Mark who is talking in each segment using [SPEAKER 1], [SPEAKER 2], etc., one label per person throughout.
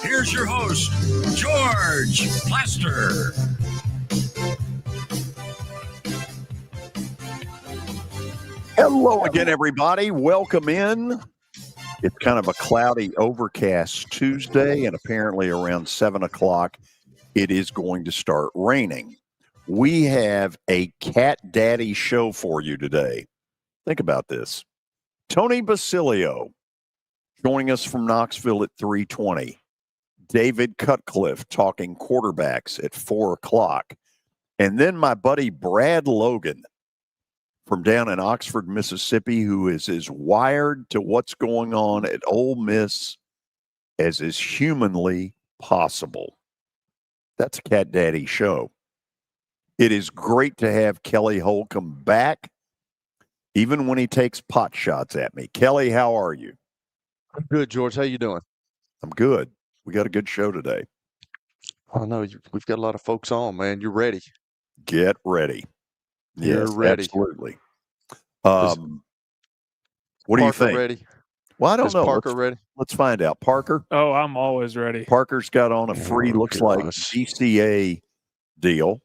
[SPEAKER 1] here's your host, George Plaster.
[SPEAKER 2] Hello again, everybody. Welcome in. It's kind of a cloudy, overcast Tuesday, and apparently around 7 o'clock, it is going to start raining. We have a Cat Daddy show for you today. Think about this. Tony Basilio joining us from Knoxville at 3:20. David Cutcliffe talking quarterbacks at 4 o'clock. And then my buddy Brad Logan from down in Oxford, Mississippi, who is as wired to what's going on at Ole Miss as is humanly possible. That's a Cat Daddy show. It is great to have Kelly Holcomb back, even when he takes pot shots at me. Kelly, how are you?
[SPEAKER 3] I'm good, George. How you doing?
[SPEAKER 2] I'm good. We got a good show today.
[SPEAKER 3] I know we've got a lot of folks on, man. You're ready.
[SPEAKER 2] Get ready. Yes,
[SPEAKER 3] You're ready.
[SPEAKER 2] Absolutely. What do you think?
[SPEAKER 3] Ready?
[SPEAKER 2] Well, I don't know.
[SPEAKER 3] Parker ready?
[SPEAKER 2] Let's find out. Parker?
[SPEAKER 4] Oh, I'm always ready.
[SPEAKER 2] Parker's got on a free, looks like DCA deal.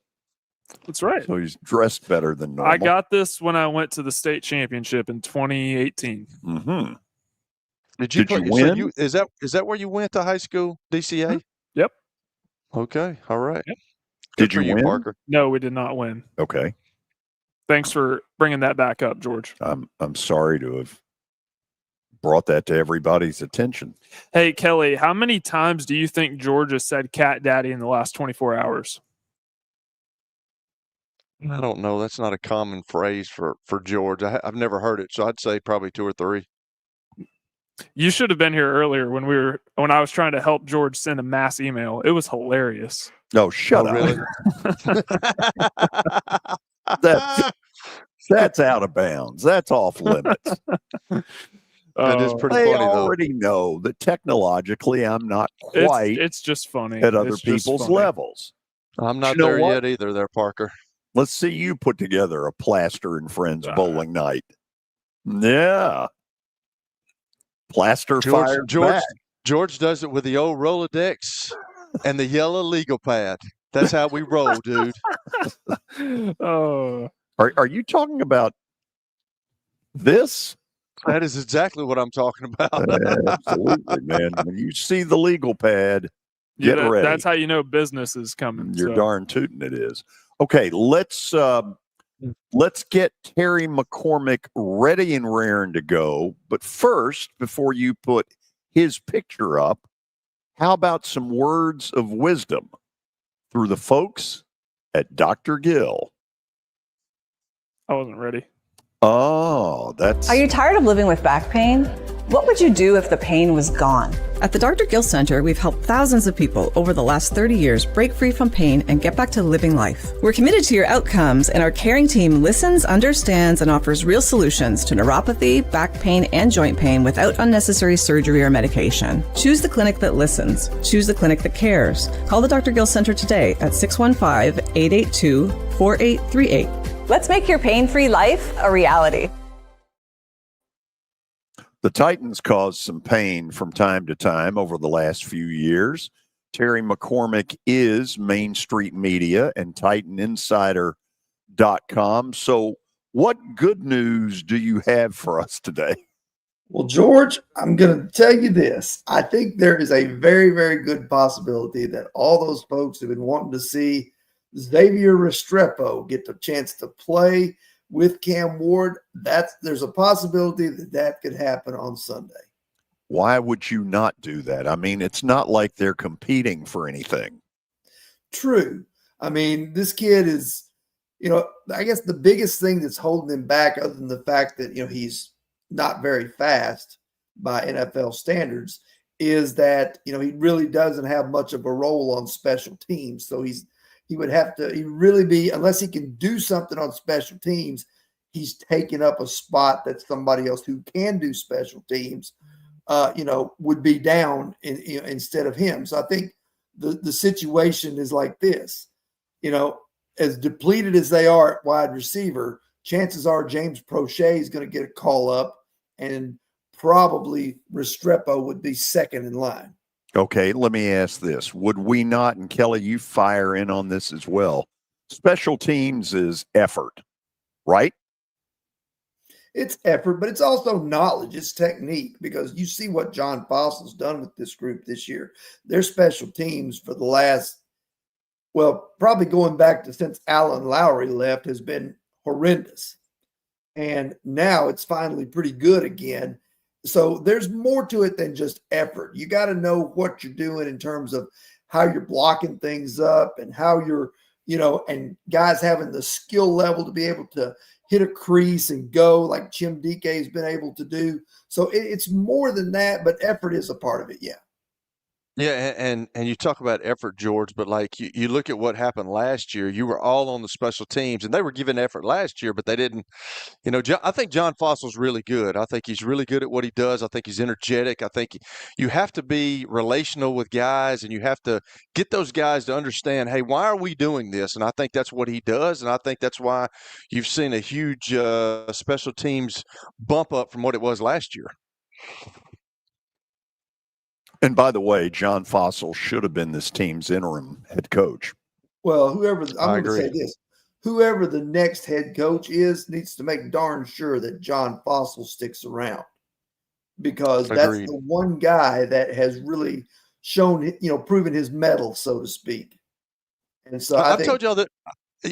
[SPEAKER 4] That's right.
[SPEAKER 2] So he's dressed better than normal.
[SPEAKER 4] I got this when I went to the state championship in 2018.
[SPEAKER 2] Mm-hmm.
[SPEAKER 3] Did you
[SPEAKER 2] win?
[SPEAKER 3] Is that where you went to high school, DCA?
[SPEAKER 4] Mm-hmm. Yep.
[SPEAKER 3] Okay. All right.
[SPEAKER 4] Yep.
[SPEAKER 2] Did you win,
[SPEAKER 3] Parker?
[SPEAKER 4] No, we did not win.
[SPEAKER 2] Okay.
[SPEAKER 4] Thanks for bringing that back up, George.
[SPEAKER 2] I'm sorry to have brought that to everybody's attention.
[SPEAKER 4] Hey, Kelly, how many times do you think George has said Cat Daddy in the last 24 hours?
[SPEAKER 3] I don't know. That's not a common phrase for George. I've never heard it, so I'd say probably 2 or 3.
[SPEAKER 4] You should have been here earlier when I was trying to help George send a mass email. It was hilarious.
[SPEAKER 2] No, shut up.
[SPEAKER 3] Really?
[SPEAKER 2] That's out of bounds. That's off limits.
[SPEAKER 3] That is pretty
[SPEAKER 2] they
[SPEAKER 3] funny, though.
[SPEAKER 2] already know that technologically I'm not quite
[SPEAKER 4] It's just funny
[SPEAKER 2] at other people's levels.
[SPEAKER 3] I'm not
[SPEAKER 2] You know
[SPEAKER 3] there
[SPEAKER 2] what?
[SPEAKER 3] yet either there, Parker.
[SPEAKER 2] Let's see you put together a Plaster and Friends bowling night. Yeah. Plaster fired back.
[SPEAKER 3] George does it with the old Rolodex and the yellow legal pad. That's how we roll, dude.
[SPEAKER 4] Oh.
[SPEAKER 2] Are you talking about this?
[SPEAKER 3] That is exactly what I'm talking about.
[SPEAKER 2] Absolutely, man. When you see the legal pad, get ready.
[SPEAKER 4] That's how you know business is coming.
[SPEAKER 2] You're darn tooting it is. Okay, let's get Terry McCormick ready and raring to go. But first, before you put his picture up, how about some words of wisdom through the folks at Dr. Gill?
[SPEAKER 4] I wasn't ready.
[SPEAKER 2] Oh, that's...
[SPEAKER 5] Are you tired of living with back pain? What would you do if the pain was gone?
[SPEAKER 6] At the Dr. Gill Center, we've helped thousands of people over the last 30 years break free from pain and get back to living life. We're committed to your outcomes, and our caring team listens, understands, and offers real solutions to neuropathy, back pain, and joint pain without unnecessary surgery or medication. Choose the clinic that listens. Choose the clinic that cares. Call the Dr. Gill Center today at 615-882-4838.
[SPEAKER 5] Let's make your pain-free life a reality.
[SPEAKER 2] The Titans caused some pain from time to time over the last few years. Terry McCormick is Main Street Media and TitanInsider.com. So what good news do you have for us today?
[SPEAKER 7] Well, George, I'm going to tell you this. I think there is a very, very good possibility that all those folks have been wanting to see Xavier Restrepo get the chance to play with Cam Ward. There's a possibility that could happen on Sunday.
[SPEAKER 2] Why would you not do that? I mean, it's not like they're competing for anything.
[SPEAKER 7] True. I mean, this kid is, I guess the biggest thing that's holding him back, other than the fact that, he's not very fast by NFL standards, is that, he really doesn't have much of a role on special teams. So he would have to really be, unless he can do something on special teams, he's taking up a spot that somebody else who can do special teams, would be down instead of him. So I think the situation is like this, as depleted as they are at wide receiver, chances are James Prochet is going to get a call up, and probably Restrepo would be second in line.
[SPEAKER 2] Okay, let me ask this. Would we not, and Kelly, you fire in on this as well, special teams is effort, right?
[SPEAKER 7] It's effort, but it's also knowledge. It's technique, because you see what John Fossil's done with this group this year. Their special teams for the last, well, probably going back to since Alan Lowry left, has been horrendous. And now it's finally pretty good again. So there's more to it than just effort. You got to know what you're doing in terms of how you're blocking things up and how you're, and guys having the skill level to be able to hit a crease and go like Chim Dike has been able to do. So it's more than that, but effort is a part of it. Yeah.
[SPEAKER 3] Yeah, and you talk about effort, George, but like you look at what happened last year, you were all on the special teams, and they were given effort last year, but they didn't. I think John Fossil's really good. I think he's really good at what he does. I think he's energetic. I think you have to be relational with guys, and you have to get those guys to understand, hey, why are we doing this? And I think that's what he does, and I think that's why you've seen a huge special teams bump up from what it was last year.
[SPEAKER 2] And by the way, John Fossil should have been this team's interim head coach.
[SPEAKER 7] Well, I'm going to say this. Whoever the next head coach is needs to make darn sure that John Fossil sticks around, because that's the one guy that has really shown, proven his mettle, so to speak. And so
[SPEAKER 3] I've told y'all that.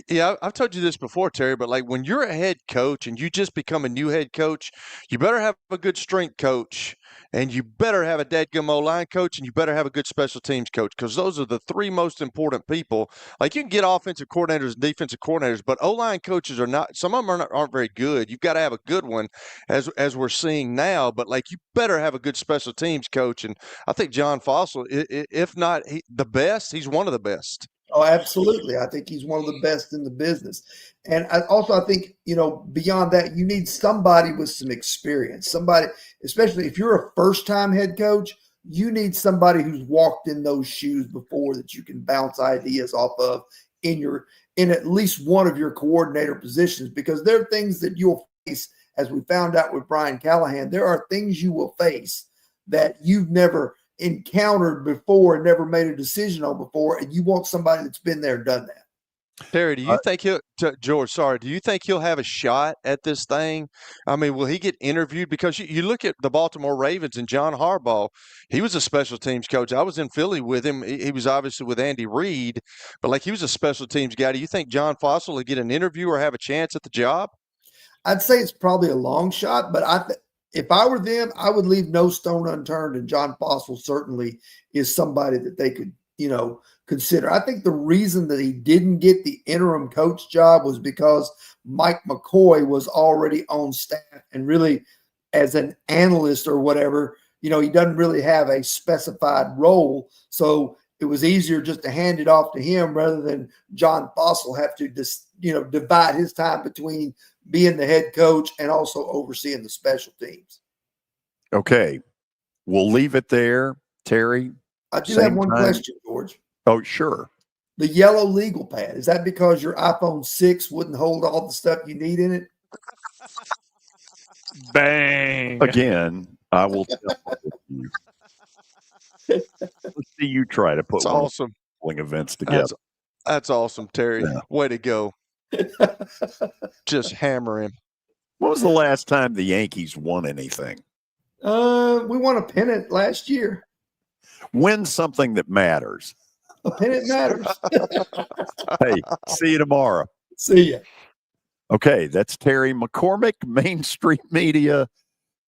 [SPEAKER 3] Yeah, I've told you this before, Terry, but like when you're a head coach and you just become a new head coach, you better have a good strength coach, and you better have a dadgum O-line coach, and you better have a good special teams coach, because those are the three most important people. Like you can get offensive coordinators and defensive coordinators, but O-line coaches are not. Some of them aren't very good. You've got to have a good one, as we're seeing now. But like you better have a good special teams coach, and I think John Fossil, if not the best, he's one of the best.
[SPEAKER 7] Oh, absolutely. I think he's one of the best in the business. And I think, beyond that, you need somebody with some experience, somebody, especially if you're a first-time head coach, you need somebody who's walked in those shoes before that you can bounce ideas off of in at least one of your coordinator positions, because there are things that you'll face, as we found out with Brian Callahan. There are things you will face that you've never encountered before and never made a decision on before, and you want somebody that's been there and done that.
[SPEAKER 3] Terry, do you think George, do you think he'll have a shot at this thing? I mean, will he get interviewed? Because you look at the Baltimore Ravens and John Harbaugh, he was a special teams coach. I was in Philly with him. He was obviously with Andy Reid, but like he was a special teams guy. Do you think John Fossil will get an interview or have a chance at the job?
[SPEAKER 7] I'd say it's probably a long shot, but if I were them, I would leave no stone unturned, and John Fossil certainly is somebody that they could, consider. I think the reason that he didn't get the interim coach job was because Mike McCoy was already on staff, and really as an analyst or whatever, he doesn't really have a specified role. So it was easier just to hand it off to him rather than John Fossil have to divide his time between being the head coach and also overseeing the special teams.
[SPEAKER 2] Okay. We'll leave it there. Terry?
[SPEAKER 7] I do have one question, George.
[SPEAKER 2] Oh, sure.
[SPEAKER 7] The yellow legal pad, is that because your iPhone 6 wouldn't hold all the stuff you need in it?
[SPEAKER 4] Bang.
[SPEAKER 2] Again, I will tell you. Let's see you try to put
[SPEAKER 3] awesome
[SPEAKER 2] events together.
[SPEAKER 3] That's awesome, Terry.
[SPEAKER 2] Yeah.
[SPEAKER 3] Way to go. Just hammer him.
[SPEAKER 2] When was the last time the Yankees won anything?
[SPEAKER 7] We won a pennant last year.
[SPEAKER 2] Win something that matters.
[SPEAKER 7] A pennant matters.
[SPEAKER 2] Hey, see you tomorrow.
[SPEAKER 7] See ya.
[SPEAKER 2] Okay, that's Terry McCormick, Main Street Media,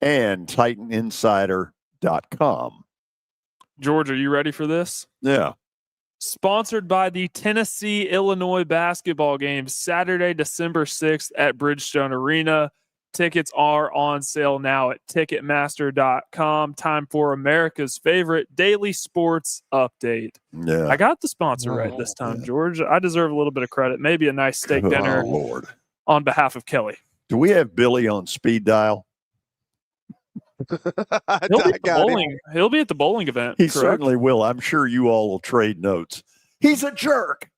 [SPEAKER 2] and TitanInsider.com.
[SPEAKER 4] George, are you ready for this?
[SPEAKER 2] Yeah.
[SPEAKER 4] Sponsored by the Tennessee-Illinois basketball game, Saturday, December 6th at Bridgestone Arena. Tickets are on sale now at Ticketmaster.com. Time for America's favorite daily sports update.
[SPEAKER 2] Yeah.
[SPEAKER 4] I got the sponsor right this time, George. I deserve a little bit of credit. Maybe a nice steak dinner
[SPEAKER 2] Lord.
[SPEAKER 4] On behalf of Kelly.
[SPEAKER 2] Do we have Billy on speed dial?
[SPEAKER 4] He'll be at the bowling event.
[SPEAKER 2] He
[SPEAKER 4] correct?
[SPEAKER 2] certainly will. I'm sure you all will trade notes. He's a jerk.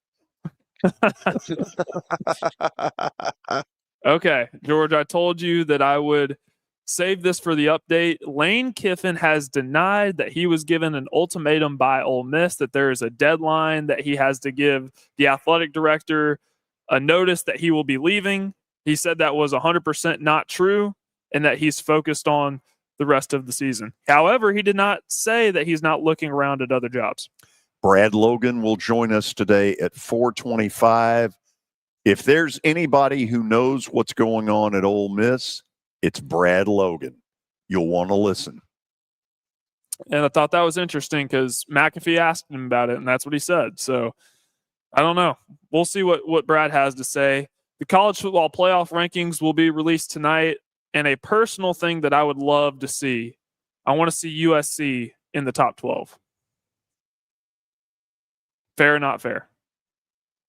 [SPEAKER 4] Okay, George, I told you that I would save this for the update. Lane Kiffin has denied that he was given an ultimatum by Ole Miss, that there is a deadline that he has to give the athletic director a notice that he will be leaving. He said that was 100% not true and that he's focused on the rest of the season. However, he did not say that he's not looking around at other jobs.
[SPEAKER 2] Brad Logan will join us today at 4:25. If there's anybody who knows what's going on at Ole Miss, it's Brad Logan. You'll want to listen.
[SPEAKER 4] And I thought that was interesting because McAfee asked him about it, and that's what he said. So I don't know. We'll see what Brad has to say. The college football playoff rankings will be released tonight. And a personal thing that I would love to see, I want to see USC in the top 12. Fair or not fair?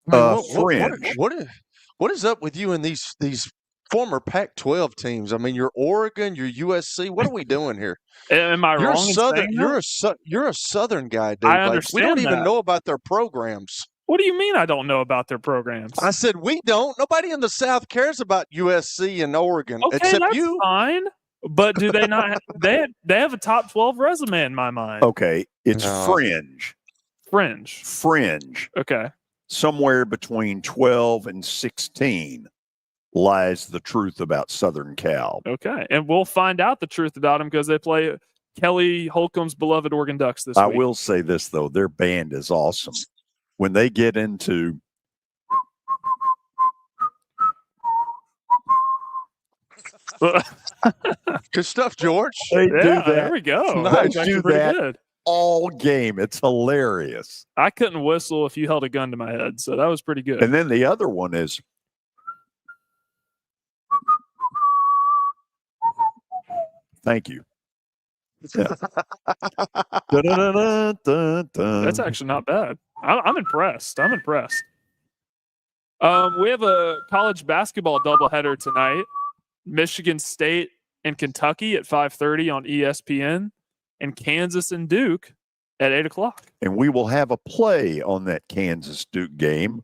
[SPEAKER 2] Fringe.
[SPEAKER 3] What is up with you and these former Pac-12 teams? I mean, you're Oregon, you're USC. What are we doing here?
[SPEAKER 4] Am I
[SPEAKER 3] You're
[SPEAKER 4] wrong?
[SPEAKER 3] Southern. You're a Southern guy, dude.
[SPEAKER 4] I
[SPEAKER 3] Like,
[SPEAKER 4] understand
[SPEAKER 3] we don't even
[SPEAKER 4] that.
[SPEAKER 3] know about their programs.
[SPEAKER 4] What do you mean I don't know about their programs?
[SPEAKER 3] I said we don't. Nobody in the South cares about USC and Oregon
[SPEAKER 4] Okay,
[SPEAKER 3] except
[SPEAKER 4] that's
[SPEAKER 3] you.
[SPEAKER 4] fine. But do they not? They have a top 12 resume in my mind.
[SPEAKER 2] Okay, it's
[SPEAKER 3] No.
[SPEAKER 2] fringe.
[SPEAKER 4] Fringe. Okay.
[SPEAKER 2] Somewhere between 12 and 16 lies the truth about Southern Cal.
[SPEAKER 4] Okay. And we'll find out the truth about them because they play Kelly Holcomb's beloved Oregon Ducks this
[SPEAKER 2] I
[SPEAKER 4] week.
[SPEAKER 2] will say this, though. Their band is awesome. When they get into
[SPEAKER 3] Good stuff, George.
[SPEAKER 2] they
[SPEAKER 4] Yeah,
[SPEAKER 2] do that
[SPEAKER 4] there we go.
[SPEAKER 3] Nice.
[SPEAKER 4] That was
[SPEAKER 2] They
[SPEAKER 4] actually
[SPEAKER 2] do
[SPEAKER 4] pretty
[SPEAKER 2] that.
[SPEAKER 4] good.
[SPEAKER 2] all game. It's hilarious.
[SPEAKER 4] I couldn't whistle if you held a gun to my head, so that was pretty good.
[SPEAKER 2] And then the other one is thank you. Yeah.
[SPEAKER 4] That's actually not bad. I'm impressed. We have a college basketball doubleheader tonight. Michigan State and Kentucky at 5:30 on ESPN, and Kansas and Duke at 8 o'clock.
[SPEAKER 2] And we will have a play on that Kansas Duke game.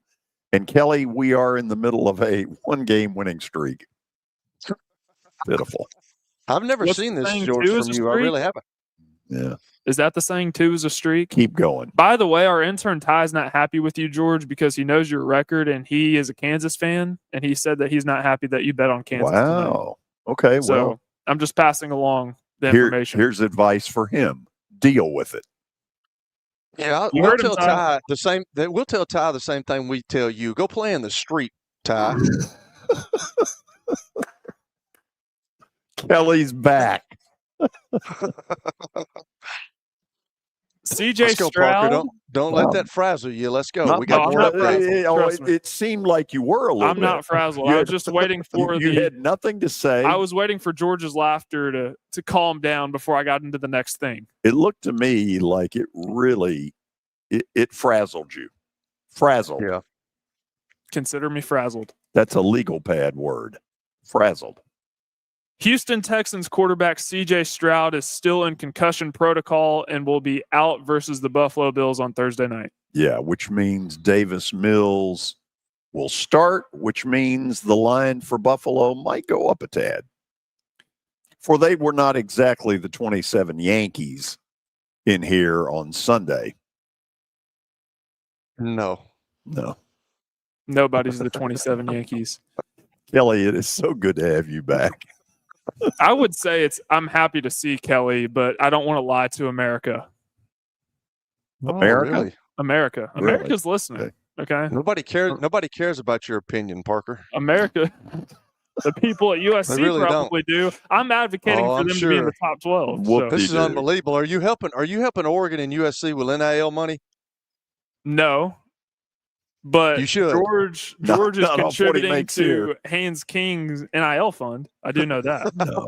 [SPEAKER 2] And Kelly, we are in the middle of a one-game winning streak. Pitiful.
[SPEAKER 3] I've never
[SPEAKER 4] What's
[SPEAKER 3] seen
[SPEAKER 4] the
[SPEAKER 3] this,
[SPEAKER 4] saying,
[SPEAKER 3] George,
[SPEAKER 4] two
[SPEAKER 3] from
[SPEAKER 4] is a
[SPEAKER 3] you. I
[SPEAKER 4] streak?
[SPEAKER 3] really haven't.
[SPEAKER 2] Yeah.
[SPEAKER 4] Is that the saying 2 is a streak?
[SPEAKER 2] Keep going.
[SPEAKER 4] By the way, our intern Ty's not happy with you, George, because he knows your record and he is a Kansas fan, and he said that he's not happy that you bet on Kansas tonight.
[SPEAKER 2] Wow. Okay.
[SPEAKER 4] So
[SPEAKER 2] Well,
[SPEAKER 4] I'm just passing along the information.
[SPEAKER 2] here's advice for him. Deal with it.
[SPEAKER 3] Yeah,
[SPEAKER 4] You
[SPEAKER 3] we'll
[SPEAKER 4] heard him,
[SPEAKER 3] tell
[SPEAKER 4] Ty.
[SPEAKER 3] Ty the same. We'll tell Ty the same thing we tell you. Go play in the street, Ty.
[SPEAKER 2] Kelly's back.
[SPEAKER 4] CJ
[SPEAKER 3] Let's go,
[SPEAKER 4] Stroud.
[SPEAKER 3] Parker. Don't let that frazzle you. Let's go.
[SPEAKER 2] Not-
[SPEAKER 3] We got
[SPEAKER 4] I'm
[SPEAKER 3] more
[SPEAKER 4] not
[SPEAKER 3] updates.
[SPEAKER 4] frazzled. Trust me.
[SPEAKER 2] It seemed like you were a little
[SPEAKER 4] I'm
[SPEAKER 2] bit.
[SPEAKER 4] not frazzled.
[SPEAKER 2] You
[SPEAKER 4] I
[SPEAKER 2] had-
[SPEAKER 4] was just waiting for
[SPEAKER 2] you had nothing to say.
[SPEAKER 4] I was waiting for George's laughter to calm down before I got into the next thing.
[SPEAKER 2] It looked to me like it really it frazzled you. Frazzled.
[SPEAKER 3] Yeah.
[SPEAKER 4] Consider me frazzled.
[SPEAKER 2] That's a legal pad word. Frazzled.
[SPEAKER 4] Houston Texans quarterback CJ Stroud is still in concussion protocol and will be out versus the Buffalo Bills on Thursday night.
[SPEAKER 2] Yeah, which means Davis Mills will start, which means the line for Buffalo might go up a tad. For they were not exactly the 27 Yankees in here on Sunday.
[SPEAKER 3] No.
[SPEAKER 2] No.
[SPEAKER 4] Nobody's the 27 Yankees.
[SPEAKER 2] Kelly, it is so good to have you back.
[SPEAKER 4] I would say I'm happy to see Kelly, but I don't want to lie to America.
[SPEAKER 2] America?
[SPEAKER 3] Oh, really?
[SPEAKER 4] America.
[SPEAKER 2] Really?
[SPEAKER 4] America's listening. Okay.
[SPEAKER 3] Nobody cares about your opinion, Parker.
[SPEAKER 4] America. The people at USC
[SPEAKER 3] They really
[SPEAKER 4] probably do. I'm advocating
[SPEAKER 3] Oh,
[SPEAKER 4] for
[SPEAKER 3] I'm
[SPEAKER 4] them to be in the
[SPEAKER 3] sure.
[SPEAKER 4] top 12.
[SPEAKER 2] Whoop
[SPEAKER 4] So.
[SPEAKER 3] This is
[SPEAKER 2] Dude.
[SPEAKER 3] unbelievable. Are you helping Oregon and USC with NIL money?
[SPEAKER 4] No. But
[SPEAKER 3] You should.
[SPEAKER 4] George
[SPEAKER 2] Not-
[SPEAKER 4] is
[SPEAKER 2] not off what he
[SPEAKER 4] contributing
[SPEAKER 2] makes
[SPEAKER 4] to
[SPEAKER 2] here.
[SPEAKER 4] Haynes King's NIL fund. I do know that.
[SPEAKER 2] No.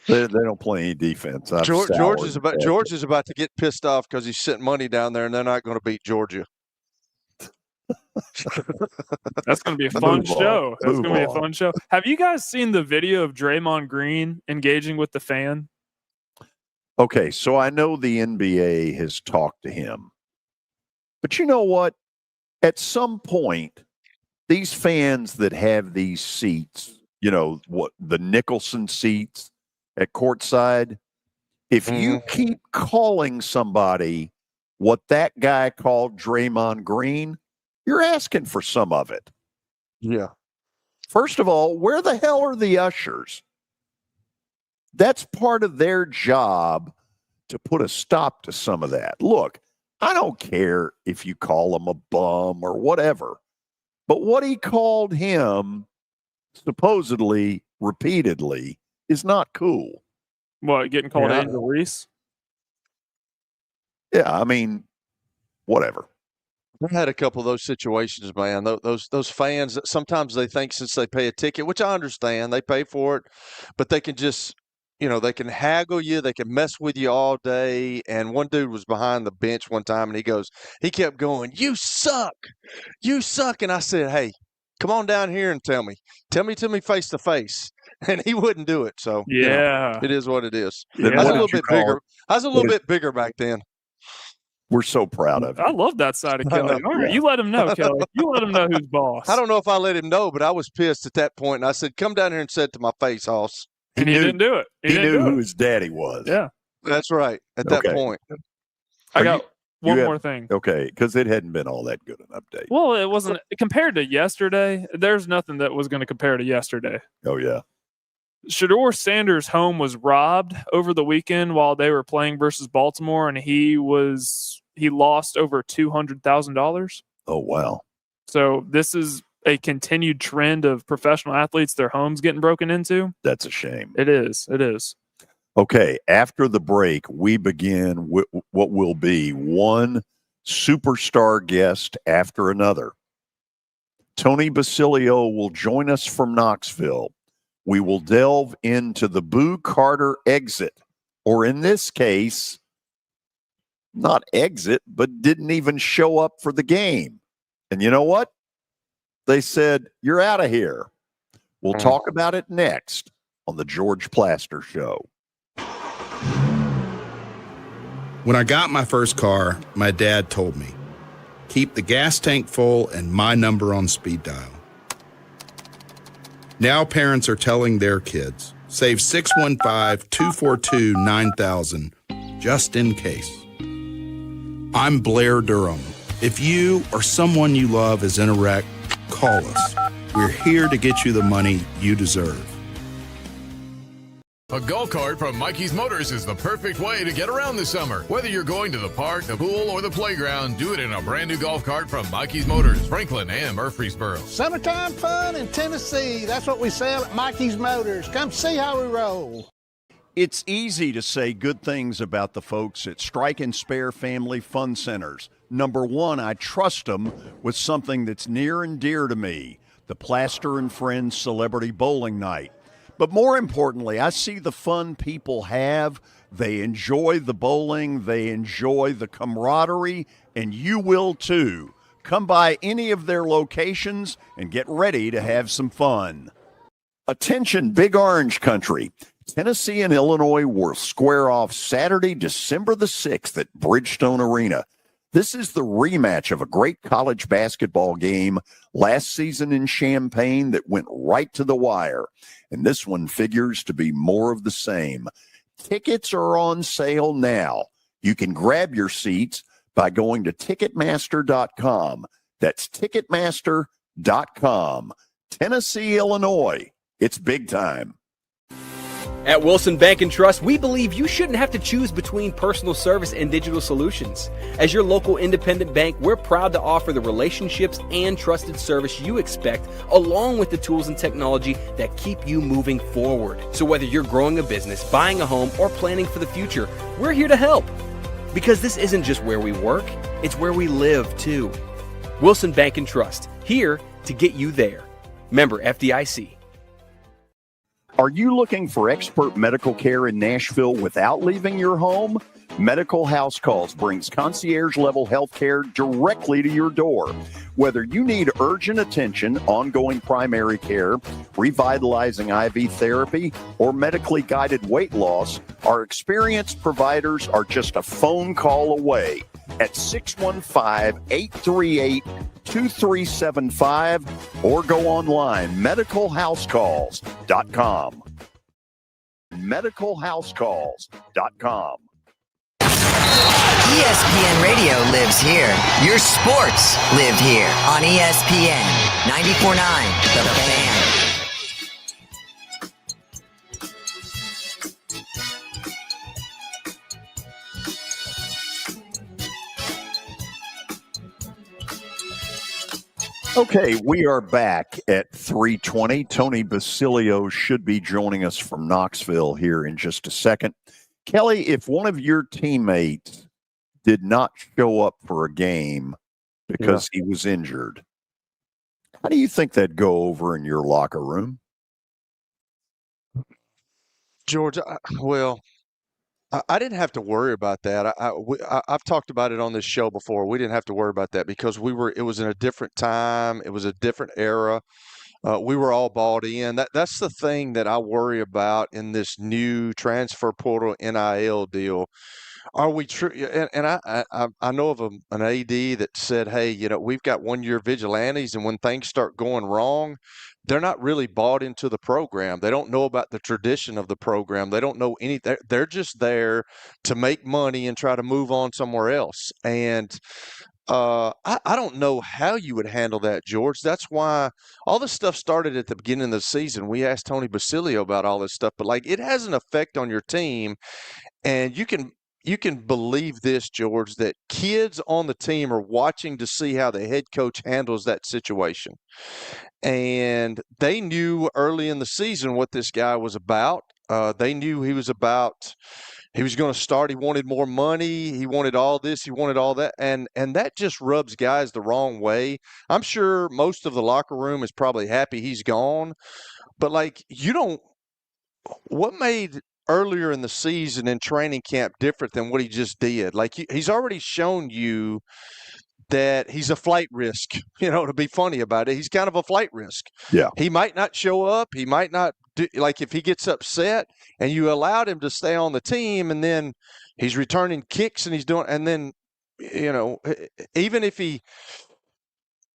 [SPEAKER 2] They don't play any defense. I'm
[SPEAKER 3] George
[SPEAKER 2] soured
[SPEAKER 3] is
[SPEAKER 2] at
[SPEAKER 3] about to get pissed off because he's sent money down there and they're not going to beat Georgia.
[SPEAKER 4] That's going to be a fun
[SPEAKER 2] Move on.
[SPEAKER 4] show. That's
[SPEAKER 2] Move
[SPEAKER 4] going to be a
[SPEAKER 2] on.
[SPEAKER 4] fun show. Have you guys seen the video of Draymond Green engaging with the fan?
[SPEAKER 2] Okay, so I know the NBA has talked to him. But you know what? At some point, these fans that have these seats, what the Nicholson seats at courtside. If you keep calling somebody what that guy called Draymond Green, you're asking for some of it.
[SPEAKER 3] Yeah.
[SPEAKER 2] First of all, where the hell are the ushers? That's part of their job to put a stop to some of that. Look, I don't care if you call him a bum or whatever, but what he called him supposedly, repeatedly, is not cool.
[SPEAKER 4] What, getting called Angel Reese?
[SPEAKER 2] Yeah, I mean, whatever.
[SPEAKER 3] I've had a couple of those situations, man. Those fans, sometimes they think since they pay a ticket, which I understand, they pay for it, but they can just, they can haggle you. They can mess with you all day. And one dude was behind the bench one time, and he kept going, "You suck. You suck." And I said, "Hey, come on down here and tell me to me face to face." And he wouldn't do it. So
[SPEAKER 4] yeah,
[SPEAKER 3] it is what it is.
[SPEAKER 2] Yeah.
[SPEAKER 3] I was a little bit bigger. I was a little bit bigger back then.
[SPEAKER 2] We're so proud of you.
[SPEAKER 4] I love that side of Kelly. All right, you let him know, Kelly. You let him know who's boss.
[SPEAKER 3] I don't know if I let him know, but I was pissed at that point, and I said, "Come down here and say it to my face, Hoss."
[SPEAKER 4] And he didn't do it.
[SPEAKER 2] He knew who his daddy was.
[SPEAKER 4] Yeah,
[SPEAKER 3] that's right. At that point,
[SPEAKER 4] I got one more thing.
[SPEAKER 2] Okay, because it hadn't been all that good an update.
[SPEAKER 4] Well, it wasn't compared to yesterday. There's nothing that was going to compare to yesterday.
[SPEAKER 2] Oh yeah.
[SPEAKER 4] Shedeur Sanders' home was robbed over the weekend while they were playing versus Baltimore, and he lost over $200,000.
[SPEAKER 2] Oh wow!
[SPEAKER 4] So this is a continued trend of professional athletes, their homes getting broken into.
[SPEAKER 2] That's a shame.
[SPEAKER 4] It is. It is.
[SPEAKER 2] Okay, after the break, we begin what will be one superstar guest after another. Tony Basilio will join us from Knoxville. We will delve into the Boo Carter exit, or in this case, not exit, but didn't even show up for the game. And you know what? They said, "You're out of here." We'll talk about it next on the George Plaster Show.
[SPEAKER 8] When I got my first car, my dad told me, "Keep the gas tank full and my number on speed dial." Now parents are telling their kids, save 615-242-9000 just in case. I'm Blair Durham. If you or someone you love is in a wreck, call us. We're here to get you the money you deserve.
[SPEAKER 9] A golf cart from Mikey's Motors is the perfect way to get around this summer. Whether you're going to the park, the pool, or the playground, do it in a brand new golf cart from Mikey's Motors, Franklin and Murfreesboro.
[SPEAKER 10] Summertime fun in Tennessee. That's what we sell at Mikey's Motors. Come see how we roll.
[SPEAKER 2] It's easy to say good things about the folks at Strike and Spare Family Fun Centers. Number one, I trust them with something that's near and dear to me, the Plaster and Friends Celebrity Bowling Night. But more importantly, I see the fun people have. They enjoy the bowling. They enjoy the camaraderie, and you will too. Come by any of their locations and get ready to have some fun. Attention, Big Orange Country. Tennessee and Illinois will square off Saturday, December the 6th at Bridgestone Arena. This is the rematch of a great college basketball game last season in Champaign that went right to the wire. And this one figures to be more of the same. Tickets are on sale now. You can grab your seats by going to Ticketmaster.com. That's Ticketmaster.com. Tennessee, Illinois. It's big time.
[SPEAKER 11] At Wilson Bank and Trust, we believe you shouldn't have to choose between personal service and digital solutions. As your local independent bank, we're proud to offer the relationships and trusted service you expect, along with the tools and technology that keep you moving forward. So whether you're growing a business, buying a home, or planning for the future, we're here to help. Because this isn't just where we work, it's where we live too. Wilson Bank and Trust, here to get you there. Member FDIC.
[SPEAKER 2] Are you looking for expert medical care in Nashville without leaving your home? Medical House Calls brings concierge-level health care directly to your door. Whether you need urgent attention, ongoing primary care, revitalizing IV therapy, or medically guided weight loss, our experienced providers are just a phone call away. at 615-838-2375 or go online, medicalhousecalls.com. medicalhousecalls.com.
[SPEAKER 12] ESPN Radio lives here. Your sports live here on ESPN 94.9 The Fan.
[SPEAKER 2] Okay, we are back at 3:20. Tony Basilio should be joining us from Knoxville here in just a second. Kelly, if one of your teammates did not show up for a game because he was injured, how do you think that'd go over in your locker room?
[SPEAKER 3] George, I didn't have to worry about that. I've talked about it on this show before. We didn't have to worry about that because it was in a different time. It was a different era. We were all bought in. That's the thing that I worry about in this new transfer portal NIL deal. Are we true? And I know of an AD that said, hey, we've got 1 year vigilantes, and when things start going wrong, they're not really bought into the program. They don't know about the tradition of the program. They don't know anything. They're just there to make money and try to move on somewhere else. And I don't know how you would handle that, George. That's why all this stuff started at the beginning of the season. We asked Tony Basilio about all this stuff, but it has an effect on your team, and you can believe this, George, that kids on the team are watching to see how the head coach handles that situation. And they knew early in the season what this guy was about. They knew he was going to start. He wanted more money. He wanted all this. He wanted all that. And that just rubs guys the wrong way. I'm sure most of the locker room is probably happy he's gone. But, what made earlier in the season in training camp different than what he just did? He's already shown you that he's a flight risk, to be funny about it. He's kind of a flight risk.
[SPEAKER 2] Yeah.
[SPEAKER 3] He might not show up. He might not do, if he gets upset and you allowed him to stay on the team and then he's returning kicks and he's doing, and then, even if he,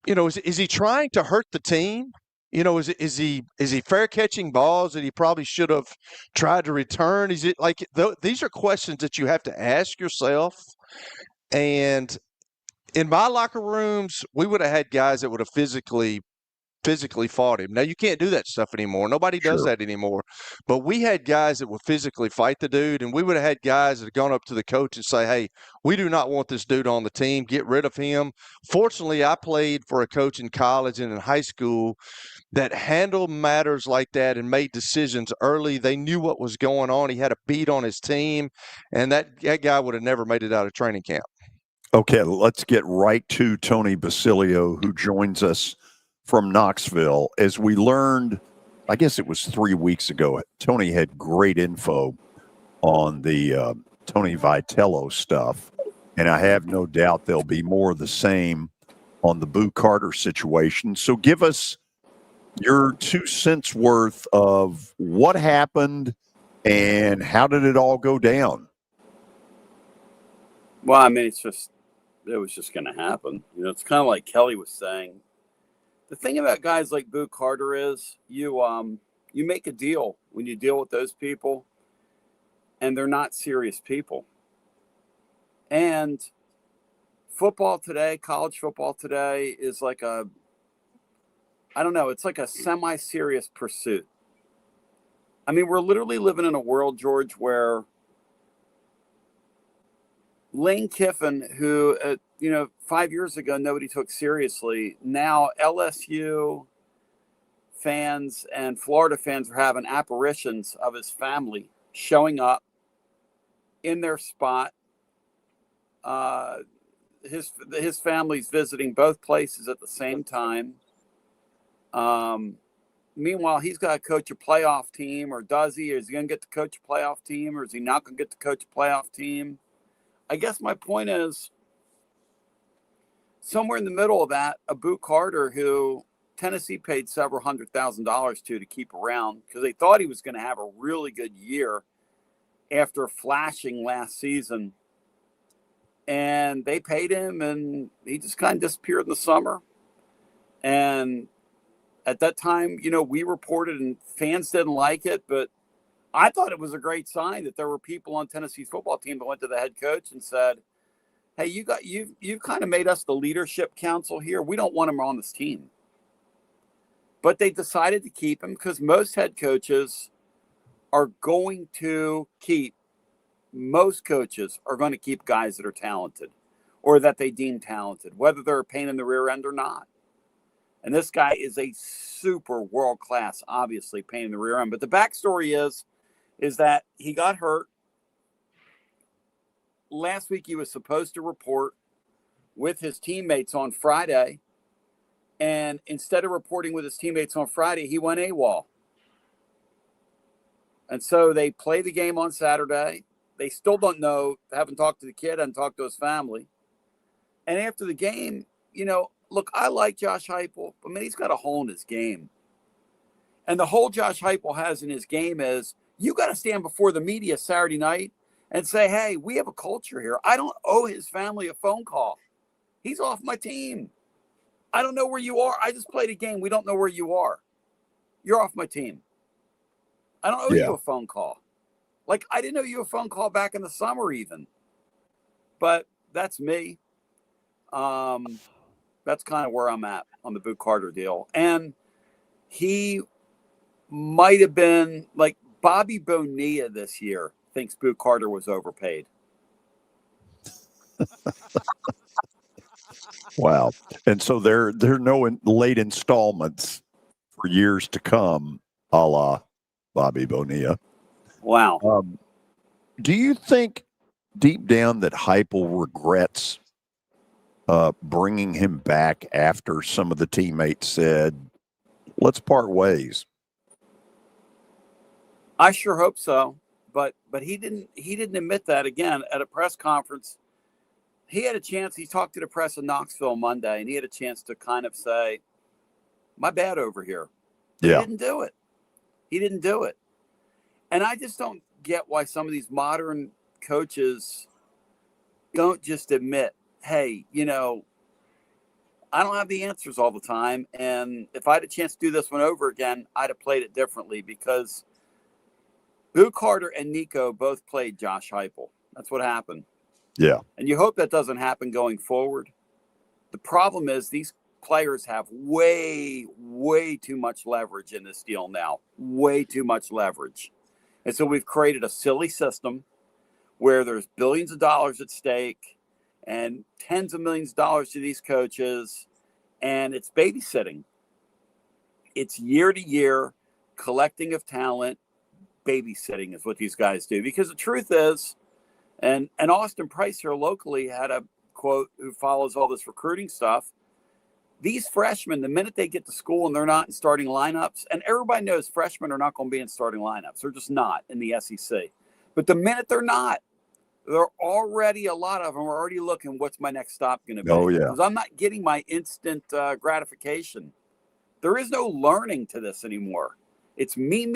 [SPEAKER 3] is he trying to hurt the team? Is he fair catching balls that he probably should have tried to return? Is it these are questions that you have to ask yourself. And in my locker rooms, we would have had guys that would have physically fought him. Now, you can't do that stuff anymore. Nobody does that anymore. But we had guys that would physically fight the dude, and we would have had guys that had gone up to the coach and say, hey, we do not want this dude on the team. Get rid of him. Fortunately, I played for a coach in college and in high school that handled matters like that and made decisions early. They knew what was going on. He had a beat on his team, and that guy would have never made it out of training camp.
[SPEAKER 2] Okay, let's get right to Tony Basilio, who joins us from Knoxville. As we learned, I guess it was 3 weeks ago, Tony had great info on the Tony Vitello stuff, and I have no doubt there'll be more of the same on the Boo Carter situation. So give us your 2 cents worth of what happened and how did it all go down?
[SPEAKER 13] Well, I mean, it was just going to happen. It's kind of like Kelly was saying. The thing about guys like Boo Carter is you make a deal when you deal with those people, and they're not serious people. And football today, college football today, is like it's like a semi-serious pursuit. I mean, we're literally living in a world, George, where Lane Kiffin, who, 5 years ago, nobody took seriously. Now LSU fans and Florida fans are having apparitions of his family showing up in their spot. His family's visiting both places at the same time. Meanwhile, he's got to coach a playoff team, or does he? Is he going to get to coach a playoff team, or is he not going to get to coach a playoff team? I guess my point is, somewhere in the middle of that, a Boo Carter, who Tennessee paid several $100,000 to keep around because they thought he was going to have a really good year after flashing last season. and they paid him, and he just kind of disappeared in the summer. And at that time, we reported, and fans didn't like it, but I thought it was a great sign that there were people on Tennessee's football team that went to the head coach and said, "Hey, you've kind of made us the leadership council here. We don't want him on this team." But they decided to keep him because most head coaches are going to keep guys that are talented or that they deem talented, whether they're a pain in the rear end or not. And this guy is a super world-class, obviously, pain in the rear end. But the backstory is that he got hurt. Last week, he was supposed to report with his teammates on Friday. And instead of reporting with his teammates on Friday, he went AWOL. And so they play the game on Saturday. They still don't know, haven't talked to the kid, haven't talked to his family. And after the game, look, I like Josh Heupel, but man, he's got a hole in his game. And the hole Josh Heupel has in his game is you got to stand before the media Saturday night and say, hey, we have a culture here. I don't owe his family a phone call. He's off my team. I don't know where you are. I just played a game. We don't know where you are. You're off my team. I don't owe you a phone call. Like, I didn't owe you a phone call back in the summer even. But that's me. That's kind of where I'm at on the Boot Carter deal. And he might have been, like, Bobby Bonilla this year thinks Boot Carter was overpaid.
[SPEAKER 2] Wow. And so there are no late installments for years to come, a la Bobby Bonilla.
[SPEAKER 13] Wow.
[SPEAKER 2] Do you think deep down that Heupel regrets bringing him back after some of the teammates said, let's part ways?
[SPEAKER 13] I sure hope so. But he didn't admit that. Again, at a press conference. He had a chance. He talked to the press in Knoxville Monday, and he had a chance to kind of say, my bad over here.
[SPEAKER 2] Yeah.
[SPEAKER 13] He didn't do it. And I just don't get why some of these modern coaches don't just admit, hey, I don't have the answers all the time. And if I had a chance to do this one over again, I'd have played it differently because Boot Carter and Nico both played Josh Heupel. That's what happened.
[SPEAKER 2] Yeah.
[SPEAKER 13] And you hope that doesn't happen going forward. The problem is these players have way, way too much leverage in this deal now. Way too much leverage. And so we've created a silly system where there's billions of dollars at stake and tens of millions of dollars to these coaches. And it's babysitting. It's year to year collecting of talent. Babysitting is what these guys do. Because the truth is, and Austin Price here locally had a quote who follows all this recruiting stuff. These freshmen, the minute they get to school and they're not in starting lineups, and everybody knows freshmen are not going to be in starting lineups. They're just not in the SEC. But the minute they're not, they're already, a lot of them are already looking, what's my next stop going to be?
[SPEAKER 2] Oh, yeah.
[SPEAKER 13] Because I'm not getting my instant gratification. There is no learning to this anymore. It's me. And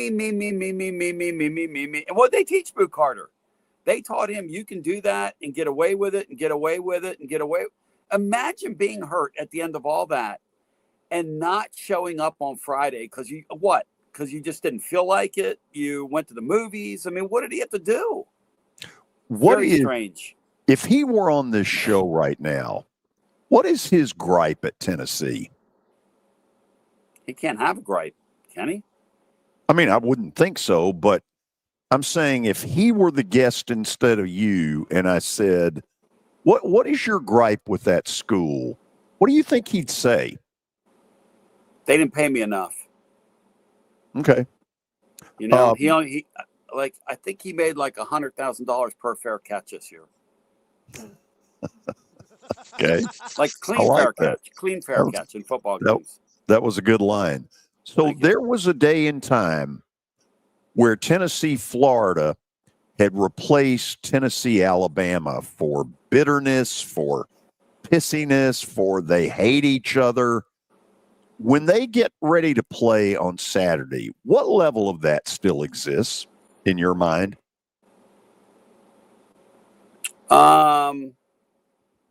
[SPEAKER 13] what they teach Boot Carter? They taught him you can do that and get away with it and get away with it and get away. Imagine being hurt at the end of all that and not showing up on Friday because you just didn't feel like it. You went to the movies. I mean, what did he have to do? Very strange.
[SPEAKER 2] If he were on this show right now, what is his gripe at Tennessee?
[SPEAKER 13] He can't have a gripe, can he?
[SPEAKER 2] I mean, I wouldn't think so, but I'm saying if he were the guest instead of you, and I said, what is your gripe with that school? What do you think he'd say?
[SPEAKER 13] They didn't pay me enough.
[SPEAKER 2] Okay.
[SPEAKER 13] I think he made like $100,000 per fair catch this year.
[SPEAKER 2] Okay.
[SPEAKER 13] Like clean fair catch in football games.
[SPEAKER 2] That was a good line. So there was a day in time where Tennessee, Florida had replaced Tennessee, Alabama for bitterness, for pissiness, for they hate each other. When they get ready to play on Saturday, what level of that still exists in your mind?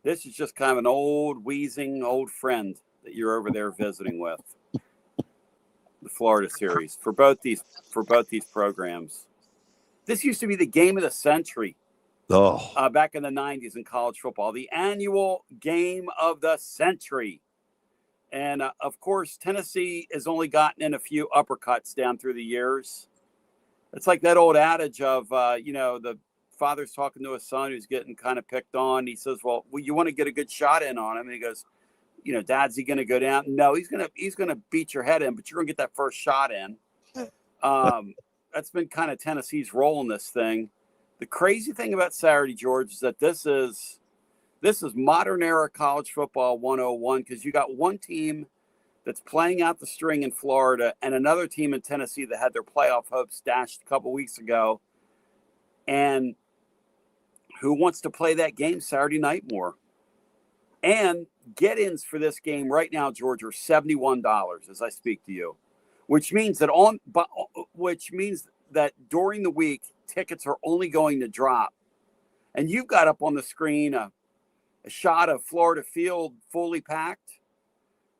[SPEAKER 13] This is just kind of an old, wheezing old friend that you're over there visiting with. The Florida series for both these programs. This used to be the game of the century. Back in the 90s in college football, the annual game of the century. And of course, Tennessee has only gotten in a few uppercuts down through the years. It's like that old adage of, the father's talking to his son who's getting kind of picked on. He says, well, you want to get a good shot in on him. And he goes, Dad's he going to go down? No, he's going to beat your head in, but you're going to get that first shot in. That's been kind of Tennessee's role in this thing. The crazy thing about Saturday, George, is that this is modern era college football 101, because you got one team that's playing out the string in Florida and another team in Tennessee that had their playoff hopes dashed a couple weeks ago. And who wants to play that game Saturday night more? And get-ins for this game right now, George, are $71 as I speak to you, which means that during the week tickets are only going to drop. And you've got up on the screen a shot of Florida Field fully packed.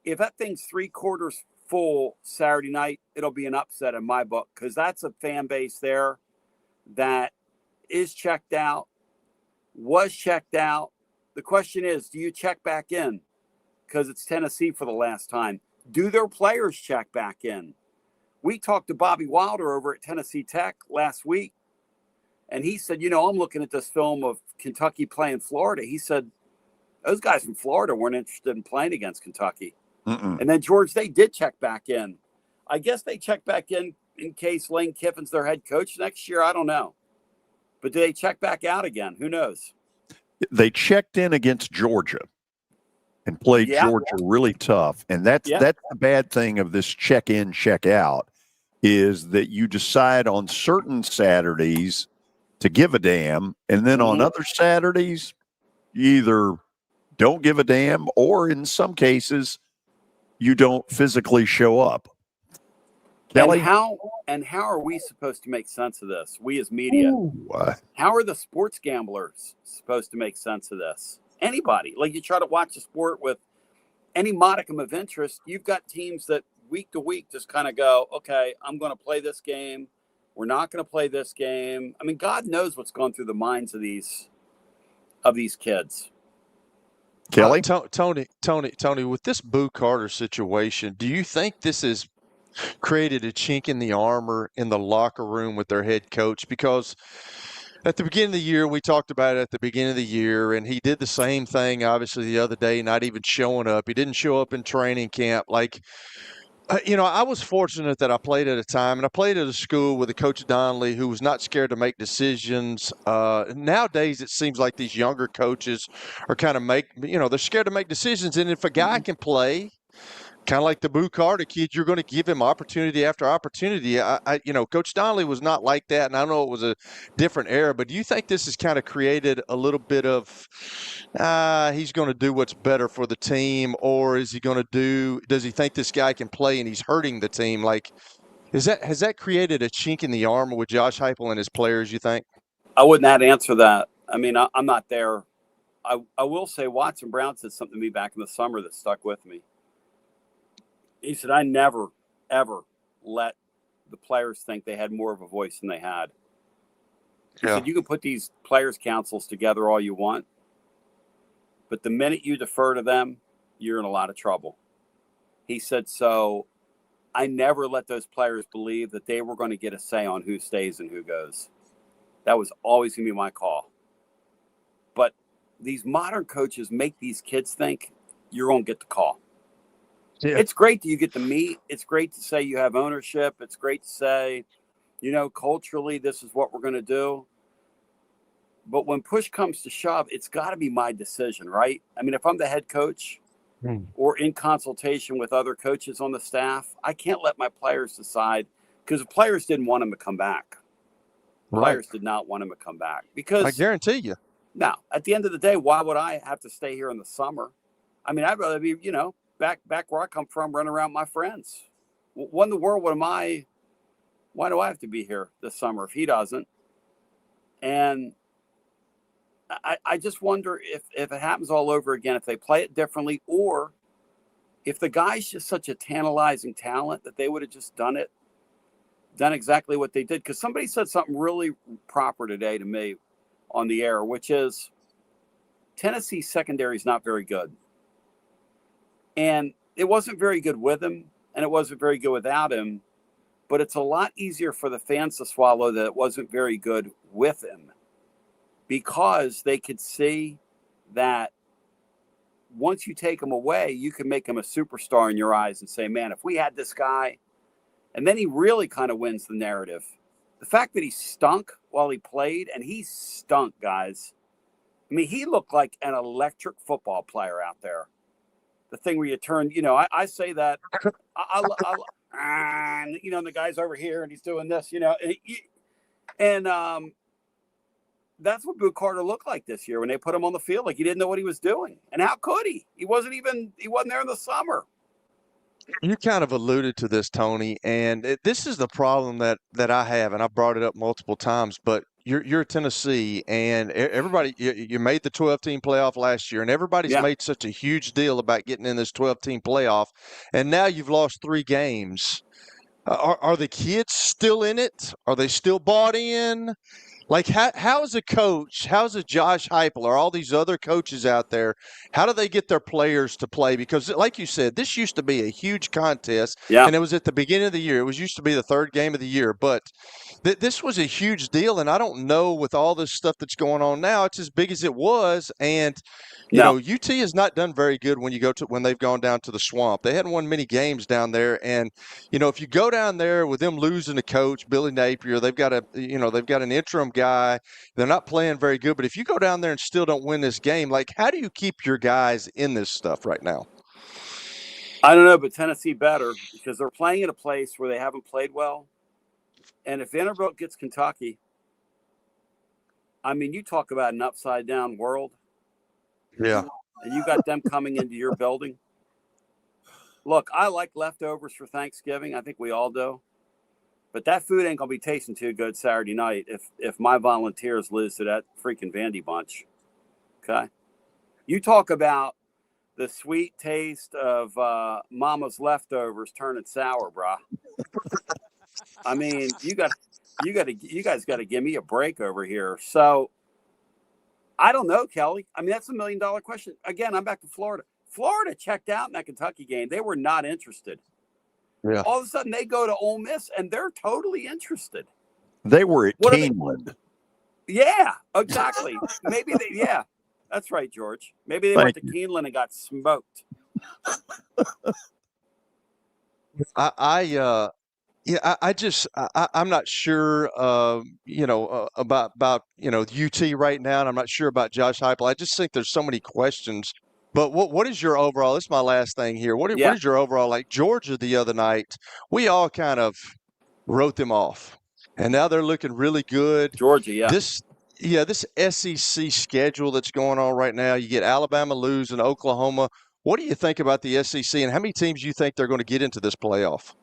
[SPEAKER 13] If that thing's 3/4 full Saturday night, it'll be an upset in my book, because that's a fan base there that is checked out, was checked out. The question is, do you check back in? Because it's Tennessee for the last time. Do their players check back in? We talked to Bobby Wilder over at Tennessee Tech last week, and he said, I'm looking at this film of Kentucky playing Florida. He said, those guys from Florida weren't interested in playing against Kentucky. And then, George, they did check back in. I guess they checked back in case Lane Kiffin's their head coach next year. I don't know. But do they check back out again? Who knows?
[SPEAKER 2] They checked in against Georgia and played Georgia really tough. And that's the bad thing of this check in, check out, is that you decide on certain Saturdays to give a damn. And then on other Saturdays, you either don't give a damn, or in some cases, you don't physically show up. Kelly?
[SPEAKER 13] And how are we supposed to make sense of this? We as media. How are the sports gamblers supposed to make sense of this? Anybody. Like, you try to watch a sport with any modicum of interest, you've got teams that week to week just kind of go, okay, I'm going to play this game. We're not going to play this game. I mean, God knows what's going through the minds of these kids.
[SPEAKER 2] Kelly?
[SPEAKER 3] Tony, with this Boo Carter situation, do you think this has created a chink in the armor in the locker room with their head coach? Because at the beginning of the year, we talked about it at the beginning of the year, and he did the same thing, obviously, the other day, not even showing up. He didn't show up in training camp. Like, I was fortunate that I played at a time, and I played at a school with a Coach Donnelly who was not scared to make decisions. Nowadays, it seems like these younger coaches are kind of they're scared to make decisions. And if a guy can play, kind of like the Boo Carter kid, you're going to give him opportunity after opportunity. Coach Donnelly was not like that, and I know it was a different era, but do you think this has kind of created a little bit of he's going to do what's better for the team, or does he think this guy can play and he's hurting the team? Like, has that created a chink in the armor with Josh Heupel and his players, you think?
[SPEAKER 13] I wouldn't answer that. I mean, I'm not there. I will say Watson Brown said something to me back in the summer that stuck with me. He said, I never, ever let the players think they had more of a voice than they had. He said, you can put these players' councils together all you want, but the minute you defer to them, you're in a lot of trouble. He said, so I never let those players believe that they were going to get a say on who stays and who goes. That was always going to be my call. But these modern coaches make these kids think you're going to get the call. Yeah. It's great that you get to meet. It's great to say you have ownership. It's great to say, culturally, this is what we're going to do. But when push comes to shove, it's got to be my decision, right? I mean, if I'm the head coach or in consultation with other coaches on the staff, I can't let my players decide, because the players didn't want him to come back. Players did not want him to come back, because
[SPEAKER 3] I guarantee you.
[SPEAKER 13] No, at the end of the day, why would I have to stay here in the summer? I mean, I'd rather be, back where I come from, running around with my friends. What in the world why do I have to be here this summer if he doesn't? And I just wonder if it happens all over again, if they play it differently, or if the guy's just such a tantalizing talent that they would have just done exactly what they did. Because somebody said something really proper today to me on the air, which is Tennessee's secondary is not very good. And it wasn't very good with him, and it wasn't very good without him. But it's a lot easier for the fans to swallow that it wasn't very good with him, because they could see that once you take him away, you can make him a superstar in your eyes and say, man, if we had this guy, and then he really kind of wins the narrative. The fact that he stunk while he played, and he stunk, guys. I mean, he looked like an electric football player out there. The thing where you turn, I say that, and the guy's over here and he's doing this, and that's what Boo Carter looked like this year when they put him on the field. Like, he didn't know what he was doing. And how could he? He wasn't there in the summer.
[SPEAKER 3] You kind of alluded to this, Tony, and this is the problem that I have, and I brought it up multiple times, but you're Tennessee, and everybody, you made the 12-team playoff last year, and everybody's made such a huge deal about getting in this 12-team playoff, and now you've lost 3 games. Are the kids still in it? Are they still bought in? Like, how is a coach, how's a Josh Heupel or all these other coaches out there, how do they get their players to play? Because, like you said, this used to be a huge contest, and it was at the beginning of the year. It was used to be the 3rd game of the year, but this was a huge deal, and I don't know, with all this stuff that's going on now, it's as big as it was, and UT has not done very good when they've gone down to the Swamp. They hadn't won many games down there, and if you go down there with them losing a coach, Billy Napier, they've got an interim guy. They're not playing very good, but if you go down there and still don't win this game, like, how do you keep your guys in this stuff right now?
[SPEAKER 13] I don't know, but Tennessee better, because they're playing at a place where they haven't played well. And if Vanderbilt gets Kentucky, I mean, you talk about an upside down world.
[SPEAKER 3] Yeah.
[SPEAKER 13] And you got them coming into your building. Look, I like leftovers for Thanksgiving. I think we all do. But that food ain't going to be tasting too good Saturday night if my Volunteers lose to that freaking Vandy bunch. Okay? You talk about the sweet taste of Mama's leftovers turning sour, brah. I mean, you guys got to give me a break over here. So, I don't know, Kelly. I mean, that's $1 million question. Again, I'm back to Florida. Florida checked out in that Kentucky game. They were not interested.
[SPEAKER 3] Yeah.
[SPEAKER 13] All of a sudden, they go to Ole Miss, and they're totally interested.
[SPEAKER 2] They were at Keeneland.
[SPEAKER 13] Yeah, exactly. Maybe yeah. That's right, George. Maybe they went to Keeneland and got smoked.
[SPEAKER 3] I'm not sure, about UT right now, and I'm not sure about Josh Heupel. I just think there's so many questions. But what is your overall? This is my last thing here. What is your overall, like Georgia the other night? We all kind of wrote them off, and now they're looking really good.
[SPEAKER 13] Georgia, yeah.
[SPEAKER 3] This SEC schedule that's going on right now. You get Alabama losing, Oklahoma. What do you think about the SEC, and how many teams do you think they're going to get into this playoff?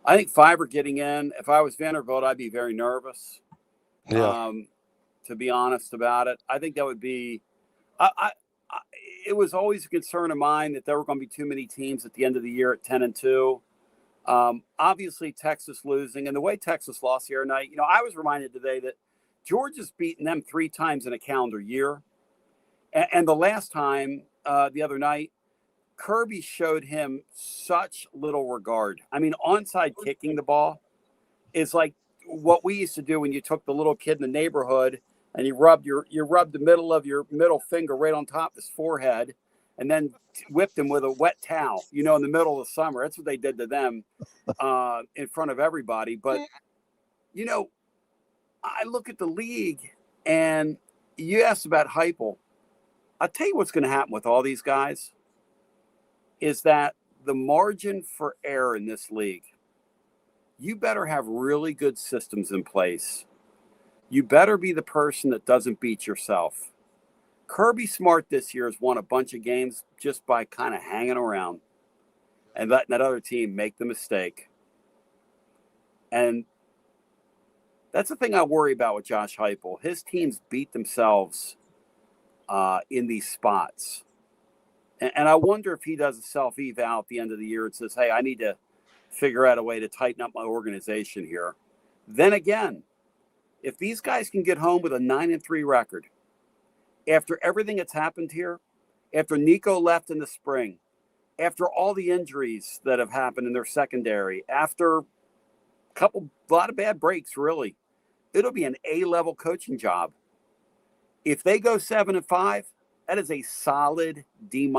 [SPEAKER 13] I think 5 are getting in. If I was Vanderbilt, I'd be very nervous.
[SPEAKER 3] Yeah.
[SPEAKER 13] To be honest about it, I think that would be. It was always a concern of mine that there were going to be too many teams at the end of the year at 10-2. Obviously, Texas losing, and the way Texas lost the other night. I was reminded today that Georgia's beaten them 3 times in a calendar year, and the last time the other night, Kirby showed him such little regard. I mean, onside kicking the ball is like what we used to do when you took the little kid in the neighborhood and you rubbed the middle of your middle finger right on top of his forehead and then whipped him with a wet towel, in the middle of the summer. That's what they did to them in front of everybody. But, I look at the league, and you asked about Heupel. I'll tell you what's going to happen with all these guys is that the margin for error in this league, you better have really good systems in place. You better be the person that doesn't beat yourself. Kirby Smart this year has won a bunch of games just by kind of hanging around and letting that other team make the mistake. And that's the thing I worry about with Josh Heupel. His teams beat themselves in these spots. And I wonder if he does a self-eval at the end of the year and says, hey, I need to figure out a way to tighten up my organization here. Then again, if these guys can get home with a 9-3 record, after everything that's happened here, after Nico left in the spring, after all the injuries that have happened in their secondary, after a lot of bad breaks, really, it'll be an A-level coaching job. If they go 7-5, that is a solid D-.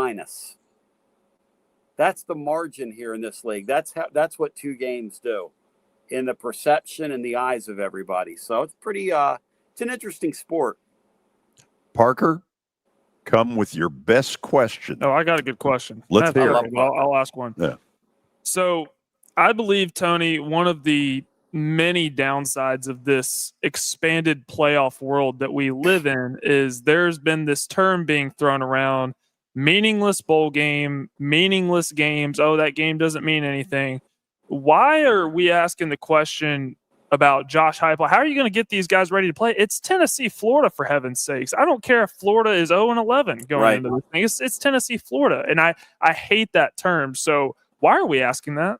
[SPEAKER 13] That's the margin here in this league. That's what 2 games do in the perception and the eyes of everybody. So it's pretty it's an interesting sport.
[SPEAKER 2] Parker, come with your best question.
[SPEAKER 4] Oh, I got a good question.
[SPEAKER 2] Let's hear it.
[SPEAKER 4] I'll ask one.
[SPEAKER 2] Yeah.
[SPEAKER 4] So I believe, Tony, one of the many downsides of this expanded playoff world that we live in is there's been this term being thrown around, meaningless bowl game, meaningless games. Oh, that game doesn't mean anything. Why are we asking the question about Josh Heupel? How are you going to get these guys ready to play? It's Tennessee, Florida, for heaven's sakes. I don't care if Florida is 0-11 going into this thing. It's Tennessee, Florida. And I hate that term. So why are we asking that?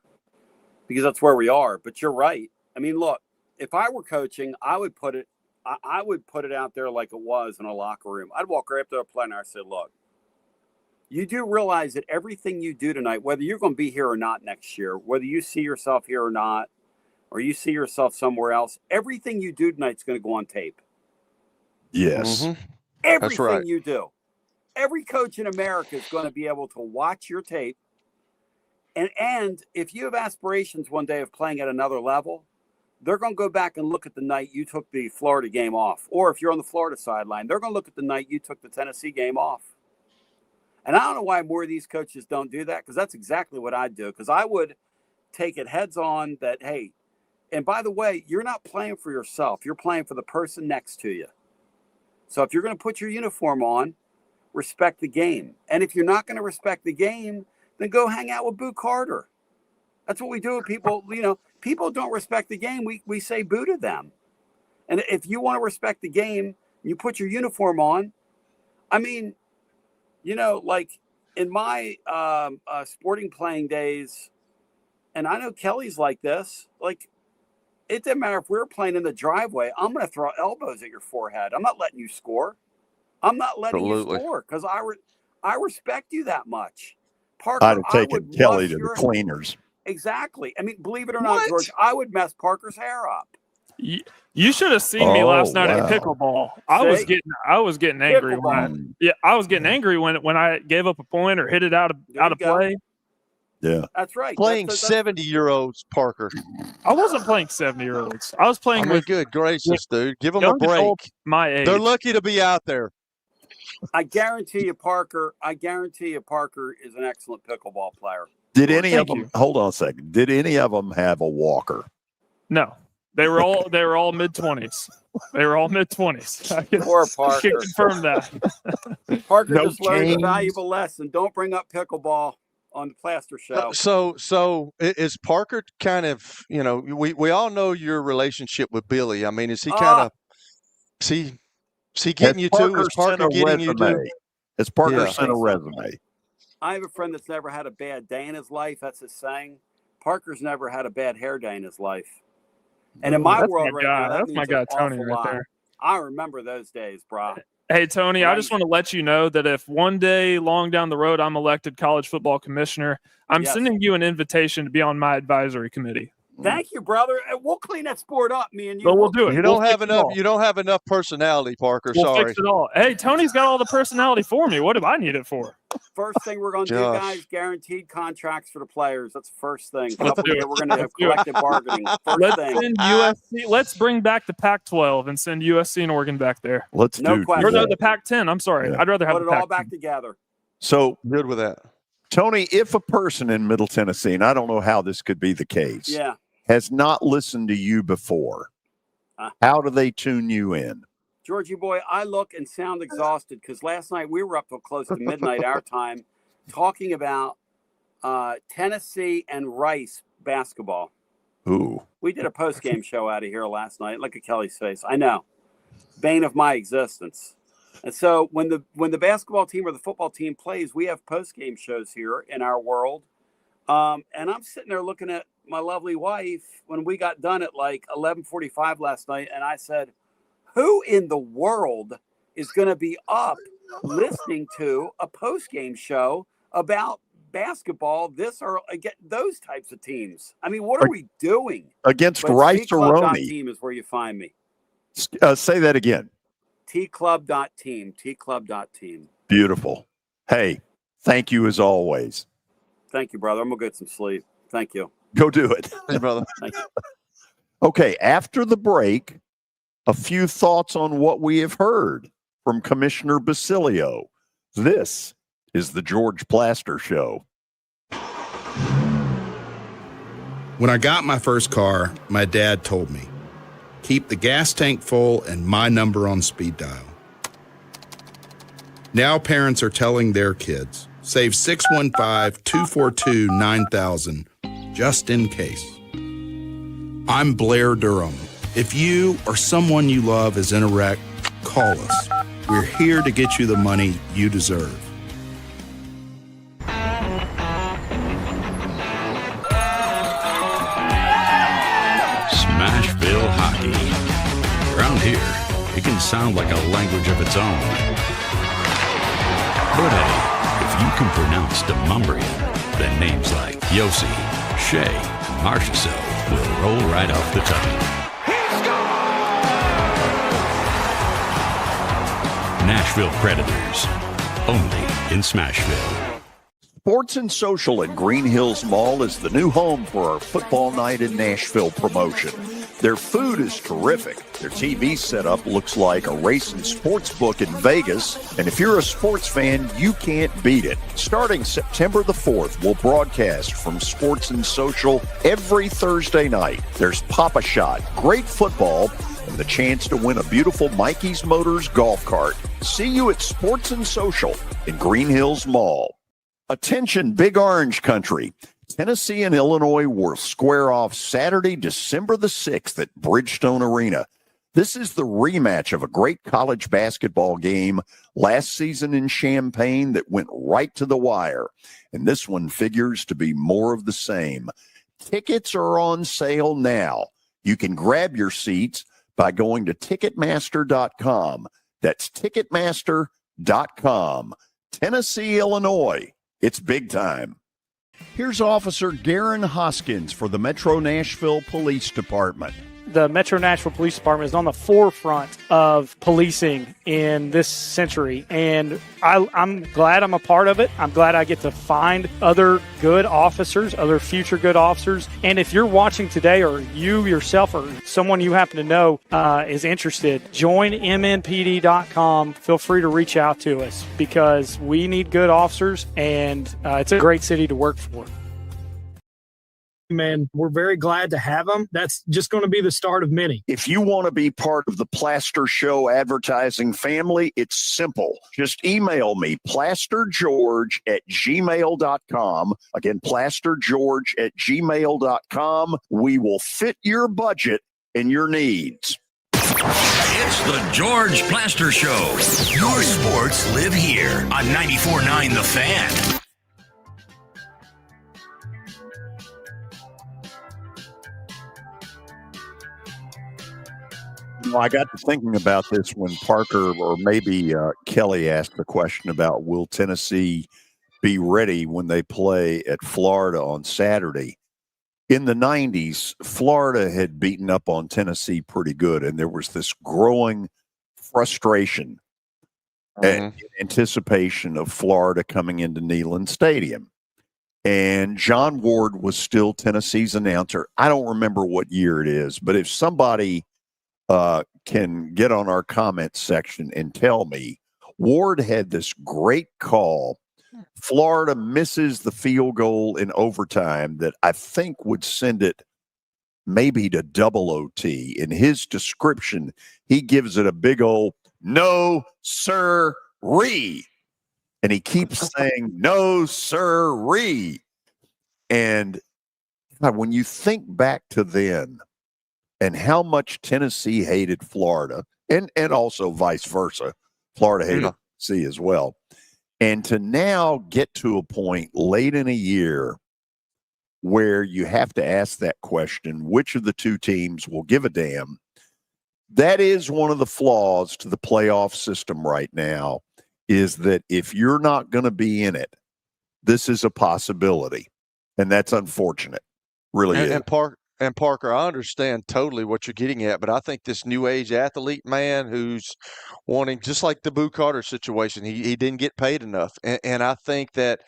[SPEAKER 13] Because that's where we are. But you're right. I mean, look, if I were coaching, I would put it out there like it was in a locker room. I'd walk right up to a player and I'd say, look, you do realize that everything you do tonight, whether you're going to be here or not next year, whether you see yourself here or not, or you see yourself somewhere else, everything you do tonight is going to go on tape.
[SPEAKER 2] Yes.
[SPEAKER 3] Mm-hmm.
[SPEAKER 13] Everything you do. Every coach in America is going to be able to watch your tape. And if you have aspirations one day of playing at another level, they're going to go back and look at the night you took the Florida game off. Or if you're on the Florida sideline, they're going to look at the night you took the Tennessee game off. And I don't know why more of these coaches don't do that, because that's exactly what I'd do. Because I would take it heads on that, hey, and by the way, you're not playing for yourself. You're playing for the person next to you. So if you're going to put your uniform on, respect the game. And if you're not going to respect the game, then go hang out with Boo Carter. That's what we do with people. You know, people don't respect the game. We say boo to them. And if you want to respect the game, you put your uniform on. I mean, you know, like in my sporting playing days, and I know Kelly's like this, like, it doesn't matter if we're playing in the driveway. I'm going to throw elbows at your forehead. I'm not letting you score. I'm not letting you score because I respect you that much. Parker,
[SPEAKER 2] I'd have taken Kelly to the cleaners.
[SPEAKER 13] Exactly. I mean, believe it or not, George, I would mess Parker's hair up.
[SPEAKER 4] You should have seen me last night at pickleball. I was getting angry I was getting angry when I gave up a point or hit it out of play.
[SPEAKER 2] Yeah,
[SPEAKER 13] that's right.
[SPEAKER 3] Playing 70-year-olds, Parker.
[SPEAKER 4] I wasn't playing 70-year-olds. I was playing with
[SPEAKER 3] good gracious, dude. Give them a break.
[SPEAKER 4] My age.
[SPEAKER 3] They're lucky to be out there.
[SPEAKER 13] I guarantee you, Parker is an excellent pickleball player.
[SPEAKER 2] Did any of them? Hold on a second. Did any of them have a walker?
[SPEAKER 4] No, they were all mid-20s. They were all mid-20s.
[SPEAKER 13] Poor Parker.
[SPEAKER 4] I can confirm that.
[SPEAKER 13] Parker just learned a valuable lesson. Don't bring up pickleball on the Plaster Show.
[SPEAKER 3] So is Parker kind of, you know, we all know your relationship with Billy. I mean, is he kind of is he getting you to? Is Parker getting you to?
[SPEAKER 2] Has Parker sent a resume?
[SPEAKER 13] I have a friend that's never had a bad day in his life. That's his saying. Parker's never had a bad hair day in his life. And in my world right now, that's my guy Tony right there. I remember those days, bro.
[SPEAKER 4] Hey, Tony, I just want to let you know that if one day long down the road I'm elected college football commissioner, I'm sending you an invitation to be on my advisory committee.
[SPEAKER 13] Thank you, brother. We'll clean that sport up, me and you.
[SPEAKER 4] But we'll do it.
[SPEAKER 3] You don't have enough personality, Parker.
[SPEAKER 4] We'll
[SPEAKER 3] Sorry.
[SPEAKER 4] Fix it all. Hey, Tony's got all the personality for me. What do I need it for?
[SPEAKER 13] First thing we're going to do, guys, guaranteed contracts for the players. That's the first thing.
[SPEAKER 4] Let's do it.
[SPEAKER 13] We're going to have collective bargaining.
[SPEAKER 4] Send USC. Let's bring back the Pac-12 and send USC and Oregon back there.
[SPEAKER 2] Let's do
[SPEAKER 13] question.
[SPEAKER 4] Or the Pac-10. I'm sorry.
[SPEAKER 2] Yeah.
[SPEAKER 4] I'd rather have
[SPEAKER 13] put it all back together.
[SPEAKER 2] So
[SPEAKER 3] good with that.
[SPEAKER 2] Tony, if a person in Middle Tennessee, and I don't know how this could be the case, has not listened to you before, how do they tune you in?
[SPEAKER 13] Georgie boy, I look and sound exhausted because last night we were up till close to midnight our time talking about Tennessee and Rice basketball.
[SPEAKER 2] Ooh.
[SPEAKER 13] We did a post-game show out of here last night. Look at Kelly's face. I know. Bane of my existence. And so when the basketball team or the football team plays, we have post-game shows here in our world. And I'm sitting there looking at my lovely wife when we got done at like 11:45 last night, and I said, who in the world is going to be up listening to a post-game show about basketball, this or those types of teams? I mean, what are we doing?
[SPEAKER 2] Against Rice-A-Roni.
[SPEAKER 13] Team is where you find me.
[SPEAKER 2] Say that again.
[SPEAKER 13] tclub.team. tclub.team.
[SPEAKER 2] Beautiful. Hey, thank you as always.
[SPEAKER 13] Thank you, brother. I'm going to get some sleep. Thank you.
[SPEAKER 2] Go do it.
[SPEAKER 3] Hey, brother.
[SPEAKER 13] Thank you.
[SPEAKER 2] Okay, after the break, a few thoughts on what we have heard from Commissioner Basilio. This is the George Plaster Show.
[SPEAKER 8] When I got my first car, my dad told me, keep the gas tank full and my number on speed dial. Now parents are telling their kids, save 615-242-9000 just in case. I'm Blair Durham. If you or someone you love is in a wreck, call us. We're here to get you the money you deserve.
[SPEAKER 14] Smashville hockey. Around here, it can sound like a language of its own. But hey, if you can pronounce Demumbrian, then names like Yossi, Shea, and Marchessault will roll right off the tongue. Nashville Predators, only in Smashville.
[SPEAKER 2] Sports and Social at Green Hills Mall is the new home for our Football Night in Nashville promotion. Their food is terrific. Their TV setup looks like a racing sports book in Vegas. And if you're a sports fan, you can't beat it. Starting September the 4th, we'll broadcast from Sports and Social every Thursday night. There's Pop-A-Shot, great football, and the chance to win a beautiful Mikey's Motors golf cart. See you at Sports and Social in Green Hills Mall. Attention, Big Orange Country. Tennessee and Illinois will square off Saturday, December the 6th at Bridgestone Arena. This is the rematch of a great college basketball game last season in Champaign that went right to the wire. And this one figures to be more of the same. Tickets are on sale now. You can grab your seats by going to Ticketmaster.com. That's Ticketmaster.com. Tennessee, Illinois. It's big time. Here's Officer Garen Hoskins for the Metro Nashville Police Department.
[SPEAKER 15] The Metro Nashville Police Department is on the forefront of policing in this century, and I'm glad I'm a part of it. I'm glad I get to find other good officers, other future good officers. And if you're watching today, or you yourself or someone you happen to know is interested, join MNPD.com. Feel free to reach out to us because we need good officers, and it's a great city to work for.
[SPEAKER 16] Man, we're very glad to have them. That's just going to be the start of many.
[SPEAKER 2] If you want to be part of the Plaster Show advertising family, it's simple. Just email me, plastergeorge@gmail.com. Again, plastergeorge@gmail.com. We will fit your budget and your needs.
[SPEAKER 1] It's the George Plaster Show. Your sports live here on 94.9 The Fan.
[SPEAKER 2] I got to thinking about this when Parker or maybe Kelly asked the question about will Tennessee be ready when they play at Florida on Saturday. In the 90s, Florida had beaten up on Tennessee pretty good, and there was this growing frustration and anticipation of Florida coming into Neyland Stadium. And John Ward was still Tennessee's announcer. I don't remember what year it is, but if somebody can get on our comments section and tell me, Ward had this great call. Florida misses the field goal in overtime that I think would send it maybe to double OT. In his description, he gives it a big old no, sir-ree. And he keeps saying, no, sir-ree. And when you think back to then and how much Tennessee hated Florida, and also vice versa, Florida hated Tennessee as well. And to now get to a point late in a year where you have to ask that question, which of the two teams will give a damn? That is one of the flaws to the playoff system right now, is that if you're not going to be in it, this is a possibility. And that's unfortunate. Really is.
[SPEAKER 3] And Parker, I understand totally what you're getting at, but I think this new age athlete man who's wanting, just like the Boo Carter situation, he didn't get paid enough. And I think that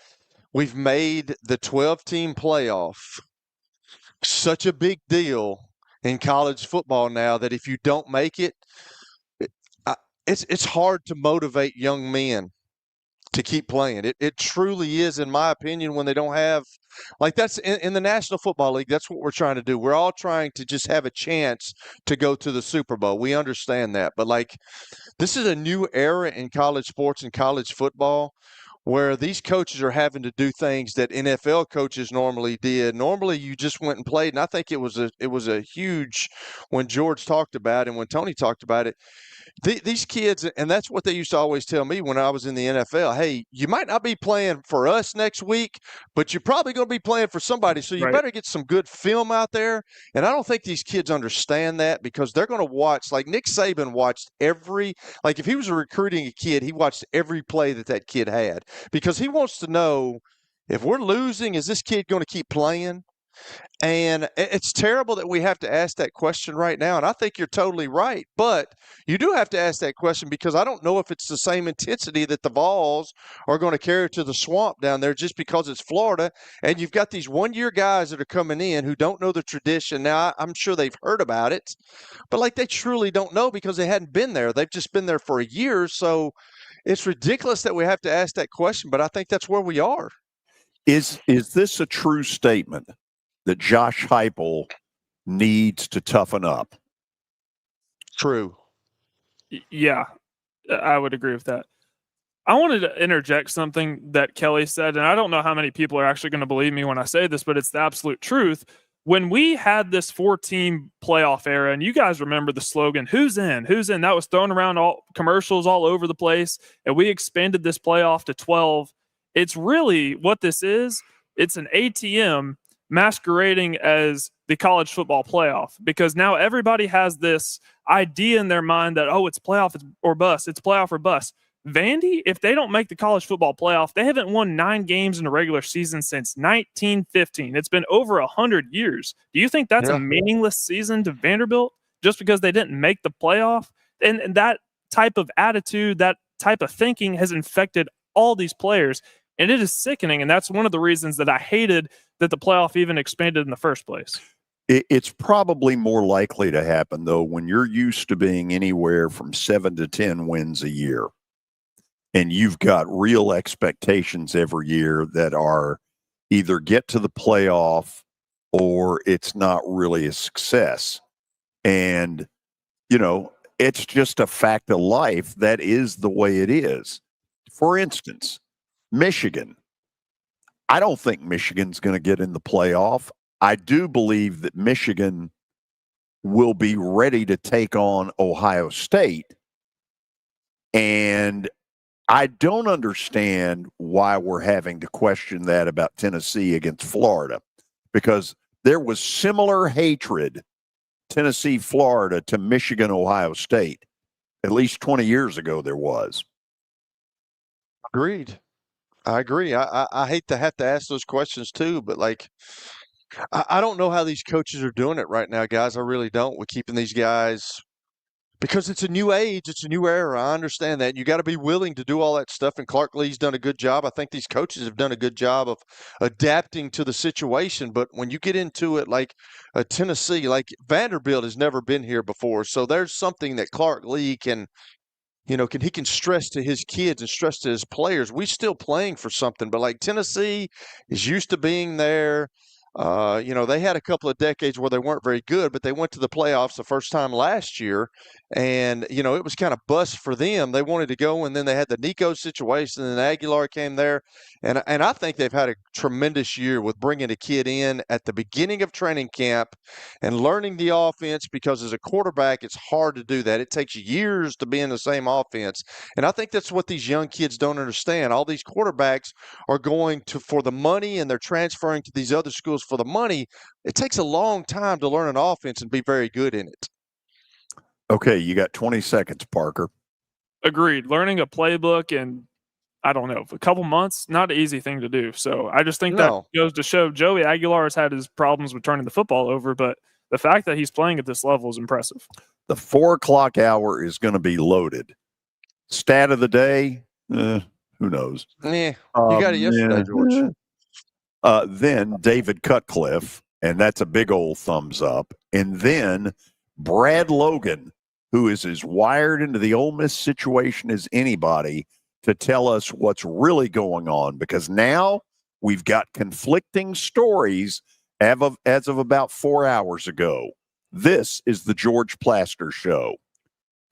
[SPEAKER 3] we've made the 12-team playoff such a big deal in college football now that if you don't make it, it's hard to motivate young men to keep playing. It truly is, in my opinion, when they don't have, like, that's in the National Football League, that's what we're trying to do. We're all trying to just have a chance to go to the Super Bowl. We understand that. But, like, this is a new era in college sports and college football where these coaches are having to do things that NFL coaches normally did. Normally, you just went and played, and I think it was a huge, when George talked about it and when Tony talked about it, these kids, and that's what they used to always tell me when I was in the NFL. Hey, you might not be playing for us next week, but you're probably going to be playing for somebody. So you better get some good film out there. And I don't think these kids understand that, because they're going to watch, like Nick Saban watched like if he was recruiting a kid, he watched every play that kid had, because he wants to know, if we're losing, is this kid going to keep playing? And it's terrible that we have to ask that question right now. And I think you're totally right. But you do have to ask that question, because I don't know if it's the same intensity that the Vols are going to carry to the Swamp down there just because it's Florida. And you've got these one-year guys that are coming in who don't know the tradition. Now, I'm sure they've heard about it, but like, they truly don't know because they hadn't been there. They've just been there for a year. So it's ridiculous that we have to ask that question, but I think that's where we are.
[SPEAKER 2] Is this a true statement that Josh Heupel needs to toughen up?
[SPEAKER 3] True.
[SPEAKER 4] Yeah, I would agree with that. I wanted to interject something that Kelly said, and I don't know how many people are actually going to believe me when I say this, but it's the absolute truth. When we had this 4-team playoff era, and you guys remember the slogan, "Who's in? Who's in?" That was thrown around all commercials all over the place, and we expanded this playoff to 12. It's really what this is. It's an ATM masquerading as the college football playoff, because now everybody has this idea in their mind that, oh, it's playoff or bust. It's playoff or bust. Vandy, if they don't make the college football playoff, they haven't won 9 games in a regular season since 1915. It's been over 100 years. Do you think that's a meaningless season to Vanderbilt just because they didn't make the playoff? And that type of attitude, that type of thinking has infected all these players. And it is sickening, and that's one of the reasons that I hated that the playoff even expanded in the first place.
[SPEAKER 2] It's probably more likely to happen, though, when you're used to being anywhere from 7 to 10 wins a year, and you've got real expectations every year that are either get to the playoff or it's not really a success. And, you know, it's just a fact of life. That is the way it is. For instance, Michigan. I don't think Michigan's going to get in the playoff. I do believe that Michigan will be ready to take on Ohio State. And I don't understand why we're having to question that about Tennessee against Florida, because there was similar hatred, Tennessee, Florida, to Michigan, Ohio State. At least 20 years ago, there was.
[SPEAKER 3] Agreed. I agree. I hate to have to ask those questions too, but like, I don't know how these coaches are doing it right now, guys. I really don't. We're keeping these guys, because it's a new age, it's a new era. I understand that. You got to be willing to do all that stuff, and Clark Lee's done a good job. I think these coaches have done a good job of adapting to the situation. But when you get into it, like Tennessee, like Vanderbilt has never been here before, so there's something that Clark Lee can. He can stress to his kids and stress to his players, we still playing for something. But like Tennessee is used to being there. They had a couple of decades where they weren't very good, but they went to the playoffs the first time last year. And, it was kind of bust for them. They wanted to go, and then they had the Nico situation, and then Aguilar came there. And I think they've had a tremendous year with bringing a kid in at the beginning of training camp and learning the offense, because as a quarterback, it's hard to do that. It takes years to be in the same offense. And I think that's what these young kids don't understand. All these quarterbacks are going for the money, and they're transferring to these other schools for the money. It takes a long time to learn an offense and be very good in it.
[SPEAKER 2] Okay, you got 20 seconds, Parker.
[SPEAKER 4] Agreed. Learning a playbook in, I don't know, a couple months, not an easy thing to do. So I just think that goes to show Joey Aguilar has had his problems with turning the football over, but the fact that he's playing at this level is impressive.
[SPEAKER 2] The 4 o'clock hour is going to be loaded. Stat of the day, who knows?
[SPEAKER 3] You got it yesterday, George.
[SPEAKER 2] Then David Cutcliffe, and that's a big old thumbs up. And then Brad Logan, who is as wired into the Ole Miss situation as anybody, to tell us what's really going on, because now we've got conflicting stories as of about 4 hours ago. This is the George Plaster Show.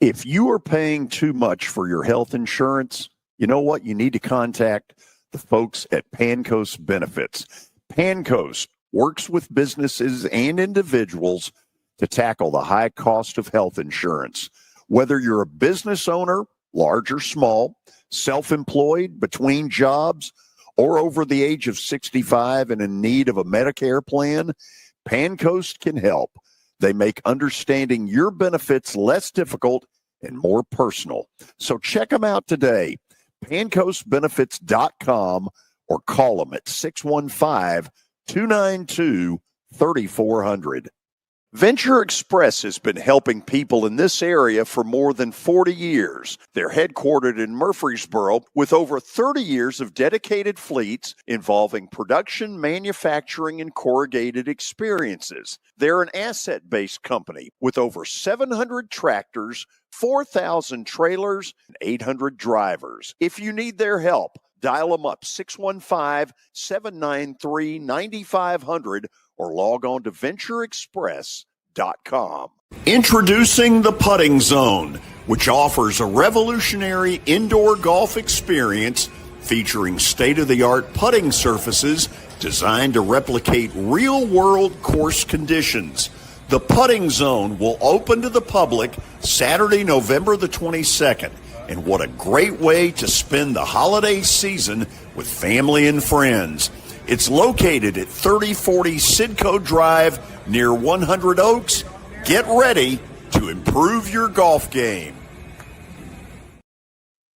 [SPEAKER 2] If you are paying too much for your health insurance, you know what? You need to contact the folks at Pancoast Benefits. Pancoast works with businesses and individuals to tackle the high cost of health insurance. Whether you're a business owner, large or small, self-employed, between jobs, or over the age of 65 and in need of a Medicare plan, Pancoast can help. They make understanding your benefits less difficult and more personal. So check them out today, pancoastbenefits.com, or call them at 615-292-3400. Venture Express has been helping people in this area for more than 40 years. They're headquartered in Murfreesboro with over 30 years of dedicated fleets involving production, manufacturing, and corrugated experiences. They're an asset-based company with over 700 tractors, 4,000 trailers, and 800 drivers. If you need their help, dial them up, 615-793-9500, or log on to ventureexpress.com. Introducing the Putting Zone, which offers a revolutionary indoor golf experience featuring state-of-the-art putting surfaces designed to replicate real-world course conditions. The Putting Zone will open to the public Saturday, November the 22nd. And what a great way to spend the holiday season with family and friends. It's located at 3040 Sidco Drive near 100 Oaks. Get ready to improve your golf game.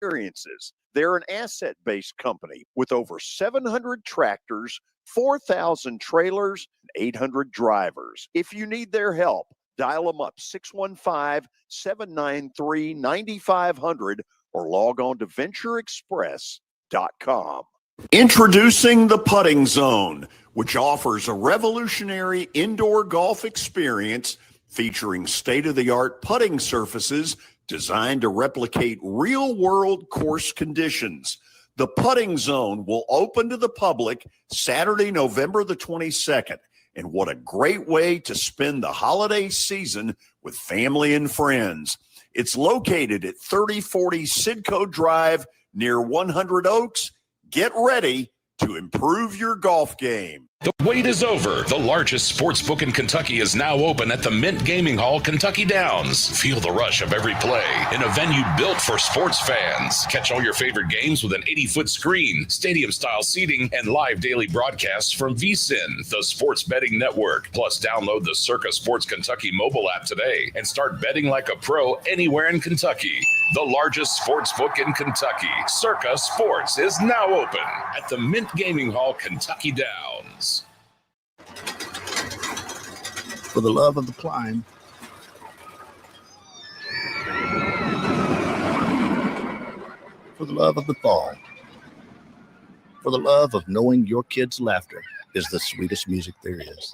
[SPEAKER 2] Experiences. They're an asset-based company with over 700 tractors, 4,000 trailers, and 800 drivers. If you need their help, dial them up, 615-793-9500, or log on to ventureexpress.com. Introducing the Putting Zone, which offers a revolutionary indoor golf experience featuring state-of-the-art putting surfaces designed to replicate real-world course conditions. The Putting Zone will open to the public Saturday, November the 22nd. And what a great way to spend the holiday season with family and friends. It's located at 3040 Sidco Drive near 100 Oaks. Get ready to improve your golf game.
[SPEAKER 17] The wait is over. The largest sports book in Kentucky is now open at the Mint Gaming Hall, Kentucky Downs. Feel the rush of every play in a venue built for sports fans. Catch all your favorite games with an 80-foot screen, stadium-style seating, and live daily broadcasts from VSiN, the sports betting network. Plus, download the Circa Sports Kentucky mobile app today and start betting like a pro anywhere in Kentucky. The largest sports book in Kentucky, Circa Sports, is now open at the Mint Gaming Hall, Kentucky Downs.
[SPEAKER 18] For the love of the climb. For the love of the fall. For the love of knowing your kids' laughter is the sweetest music there is.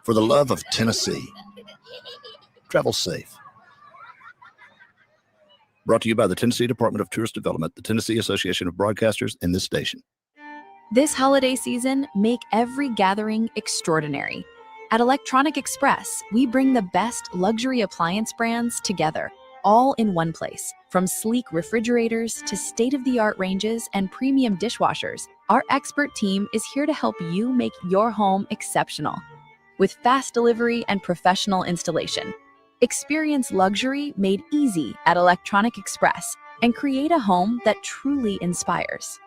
[SPEAKER 18] For the love of Tennessee. Travel safe. Brought to you by the Tennessee Department of Tourist Development, the Tennessee Association of Broadcasters, and this station.
[SPEAKER 19] This holiday season, make every gathering extraordinary. At Electronic Express, we bring the best luxury appliance brands together, all in one place. From sleek refrigerators to state-of-the-art ranges and premium dishwashers, our expert team is here to help you make your home exceptional. With fast delivery and professional installation, experience luxury made easy at Electronic Express and create a home that truly inspires.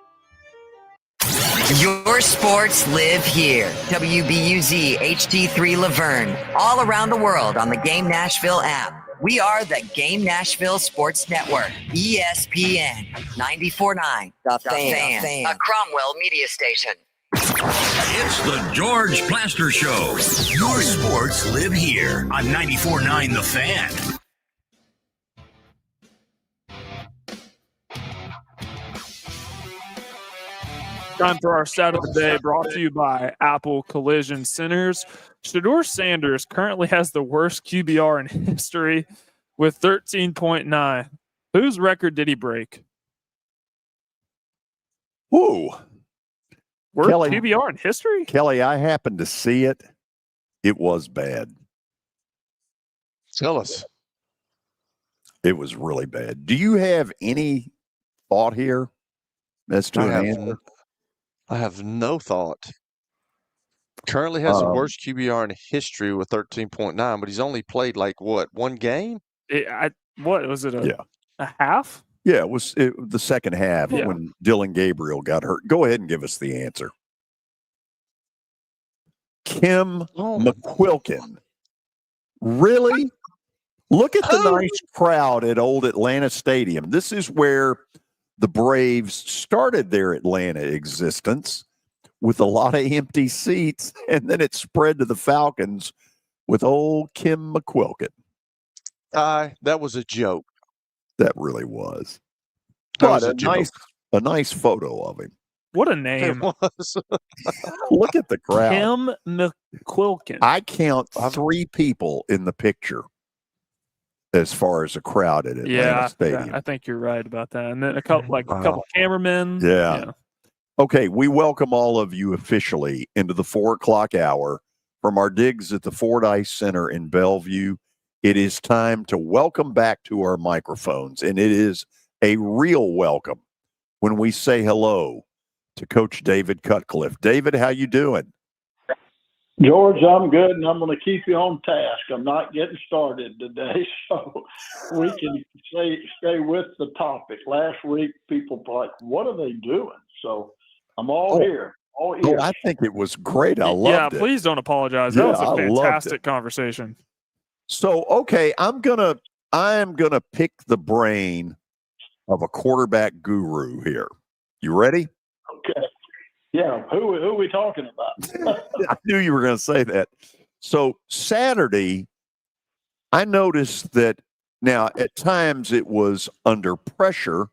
[SPEAKER 12] Your sports live here. WBUZ HD3 Laverne. All around the world on the Game Nashville app. We are the Game Nashville Sports Network. ESPN 94.9. The Fan. A Cromwell media station.
[SPEAKER 1] It's the George Plaster Show. Your sports live here on 94.9 The Fan.
[SPEAKER 4] Time for our stat of the day, brought to you by Apple Collision Centers. Shedeur Sanders currently has the worst QBR in history with 13.9. Whose record did he break?
[SPEAKER 2] Whoa.
[SPEAKER 4] Worst QBR in history?
[SPEAKER 2] Kelly, I happened to see it. It was bad.
[SPEAKER 3] Tell us.
[SPEAKER 2] It was really bad. Do you have any thought here as to an answer?
[SPEAKER 3] I have no thought. Currently has the worst QBR in history with 13.9, but he's only played one game?
[SPEAKER 4] What was it? A half?
[SPEAKER 2] Yeah, it was the second half when Dylan Gabriel got hurt. Go ahead and give us the answer. Kim McQuilkin. Really? Look at the nice crowd at Old Atlanta Stadium. This is where the Braves started their Atlanta existence with a lot of empty seats, and then it spread to the Falcons with old Kim McQuilkin.
[SPEAKER 3] That was a joke.
[SPEAKER 2] That really was. But a nice photo of him.
[SPEAKER 4] What a name.
[SPEAKER 3] It was.
[SPEAKER 2] Look at the crowd.
[SPEAKER 4] Kim McQuilkin.
[SPEAKER 2] I count 3 people in the picture as far as a crowd at Atlanta Stadium.
[SPEAKER 4] I think you're right about that. And then a couple cameramen.
[SPEAKER 2] Yeah. Okay, we welcome all of you officially into the 4 o'clock hour from our digs at the Fordyce Center in Bellevue. It is time to welcome back to our microphones, and it is a real welcome when we say hello to Coach David Cutcliffe. David, how you doing?
[SPEAKER 20] George, I'm good, and I'm going to keep you on task. I'm not getting started today, so we can stay with the topic. Last week, people were like, what are they doing? So I'm all here. All ears.
[SPEAKER 2] I think it was great. I loved it.
[SPEAKER 4] Yeah, please don't apologize. That was a fantastic conversation.
[SPEAKER 2] So, okay, I am gonna pick the brain of a quarterback guru here. You ready?
[SPEAKER 20] Okay. Yeah, who are we talking about?
[SPEAKER 2] I knew you were going to say that. So Saturday, I noticed that now at times it was under pressure,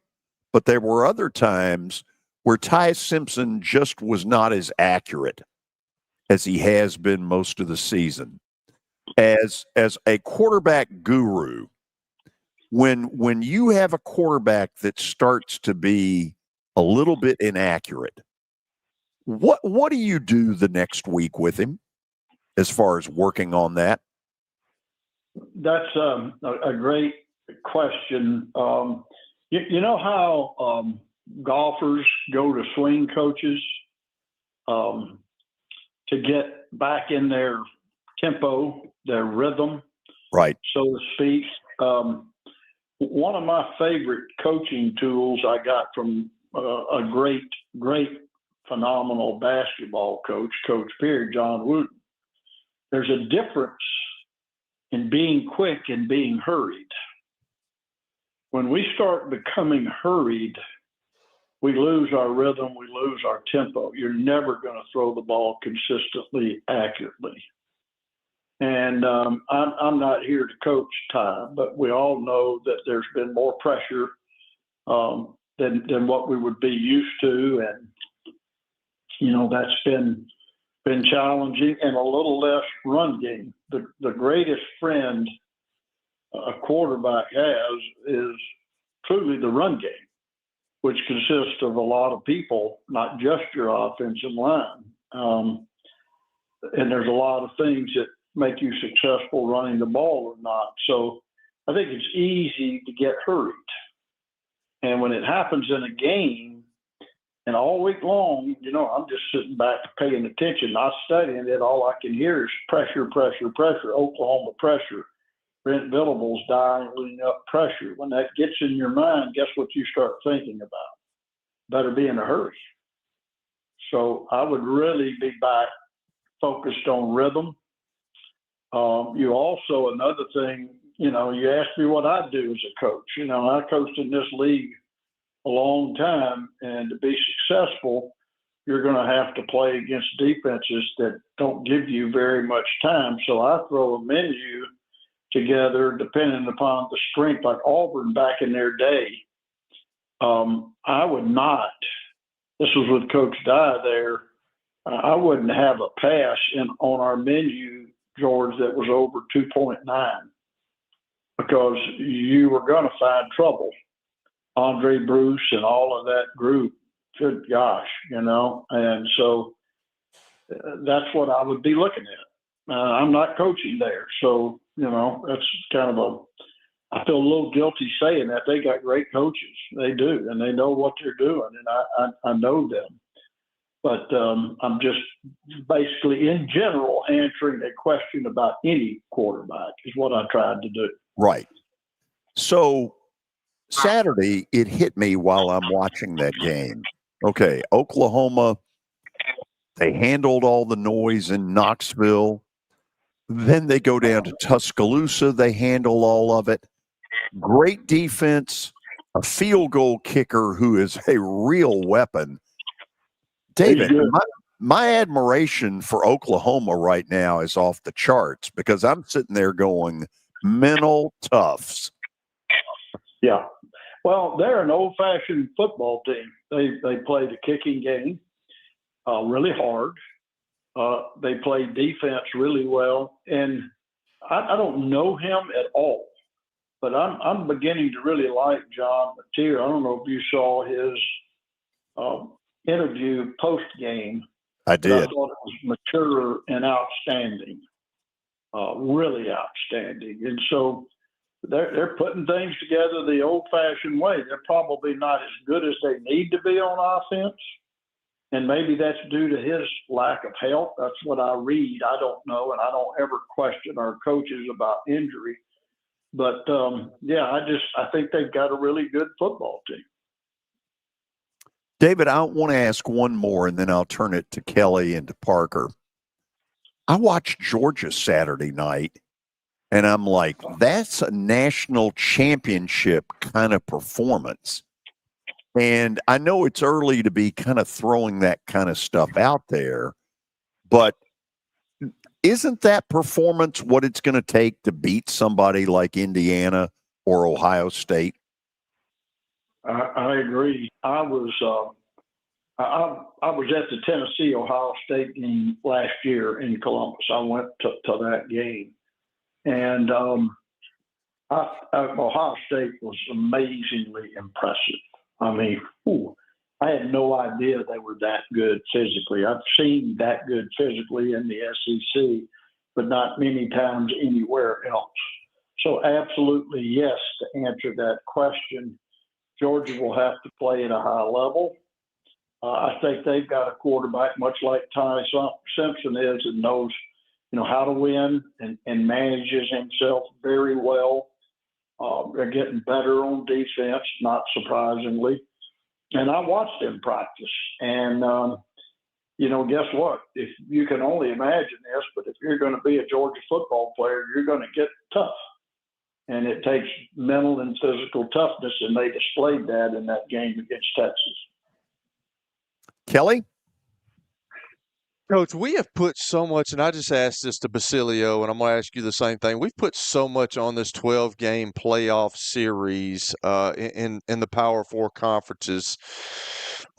[SPEAKER 2] but there were other times where Ty Simpson just was not as accurate as he has been most of the season. As a quarterback guru, when you have a quarterback that starts to be a little bit inaccurate, what do you do the next week with him as far as working on that?
[SPEAKER 20] That's a great question. You know how golfers go to swing coaches to get back in their tempo, their rhythm,
[SPEAKER 2] right,
[SPEAKER 20] so to speak. One of my favorite coaching tools I got from a great, phenomenal basketball coach, Coach Perry, John Wooten. There's a difference in being quick and being hurried. When we start becoming hurried, we lose our rhythm, we lose our tempo. You're never going to throw the ball consistently, accurately. And I'm not here to coach Ty, but we all know that there's been more pressure than what we would be used to, and that's been challenging, and a little less run game. The greatest friend a quarterback has is truly the run game. which consists of a lot of people, not just your offensive line. And there's a lot of things that make you successful running the ball or not. So I think it's easy to get hurt. And when it happens in a game, and all week long, I'm just sitting back paying attention, not studying it. All I can hear is pressure, pressure, pressure, Oklahoma pressure. Brent Venables dialing up pressure. When that gets in your mind, guess what you start thinking about? Better be in a hurry. So I would really be back focused on rhythm. You also, another thing, you asked me what I do as a coach. I coached in this league a long time, and to be successful, you're going to have to play against defenses that don't give you very much time. So I throw a menu together depending upon the strength, like Auburn back in their day. I would not, this was with Coach Dye there, I wouldn't have a pass on our menu, George, that was over 2.9 because you were going to find trouble. Andre Bruce and all of that group, good gosh, and so that's what I would be looking at. I'm not coaching there, so, that's kind of I feel a little guilty saying that. They got great coaches. They do, and they know what they're doing, and I know them. But I'm just basically, in general, answering a question about any quarterback is what I tried to do.
[SPEAKER 2] Right. So Saturday, it hit me while I'm watching that game. Okay, Oklahoma, they handled all the noise in Knoxville. Then they go down to Tuscaloosa. They handle all of it. Great defense, a field goal kicker who is a real weapon. David, my admiration for Oklahoma right now is off the charts because I'm sitting there going, mental toughs.
[SPEAKER 20] Yeah. Well, they're an old-fashioned football team. They play the kicking game really hard. They play defense really well. And I don't know him at all, but I'm beginning to really like John Mateer. I don't know if you saw his interview post-game.
[SPEAKER 2] I did.
[SPEAKER 20] I thought it was mature and outstanding, really outstanding. And so they're putting things together the old-fashioned way. They're probably not as good as they need to be on offense, and maybe that's due to his lack of health. That's what I read. I don't know, and I don't ever question our coaches about injury. But, I think they've got a really good football team.
[SPEAKER 2] David, I want to ask one more, and then I'll turn it to Kelly and to Parker. I watched Georgia Saturday night, and I'm like, that's a national championship kind of performance. And I know it's early to be kind of throwing that kind of stuff out there, but isn't that performance what it's going to take to beat somebody like Indiana or Ohio State?
[SPEAKER 20] I agree. I was at the Tennessee-Ohio State game last year in Columbus. I went to that game. And Ohio State was amazingly impressive. I mean, I had no idea they were that good physically. I've seen that good physically in the SEC, but not many times anywhere else. So absolutely yes, to answer that question, Georgia will have to play at a high level. I think they've got a quarterback, much like Ty Simpson is, and knows, how to win and manages himself very well. They're getting better on defense, not surprisingly. And I watched them practice. And, guess what? If you can only imagine this, but if you're going to be a Georgia football player, you're going to get tough. And it takes mental and physical toughness, and they displayed that in that game against Texas.
[SPEAKER 2] Kelly?
[SPEAKER 3] Coach, we have put so much, and I just asked this to Basilio, and I'm going to ask you the same thing. We've put so much on this 12-game playoff series in the Power Four conferences.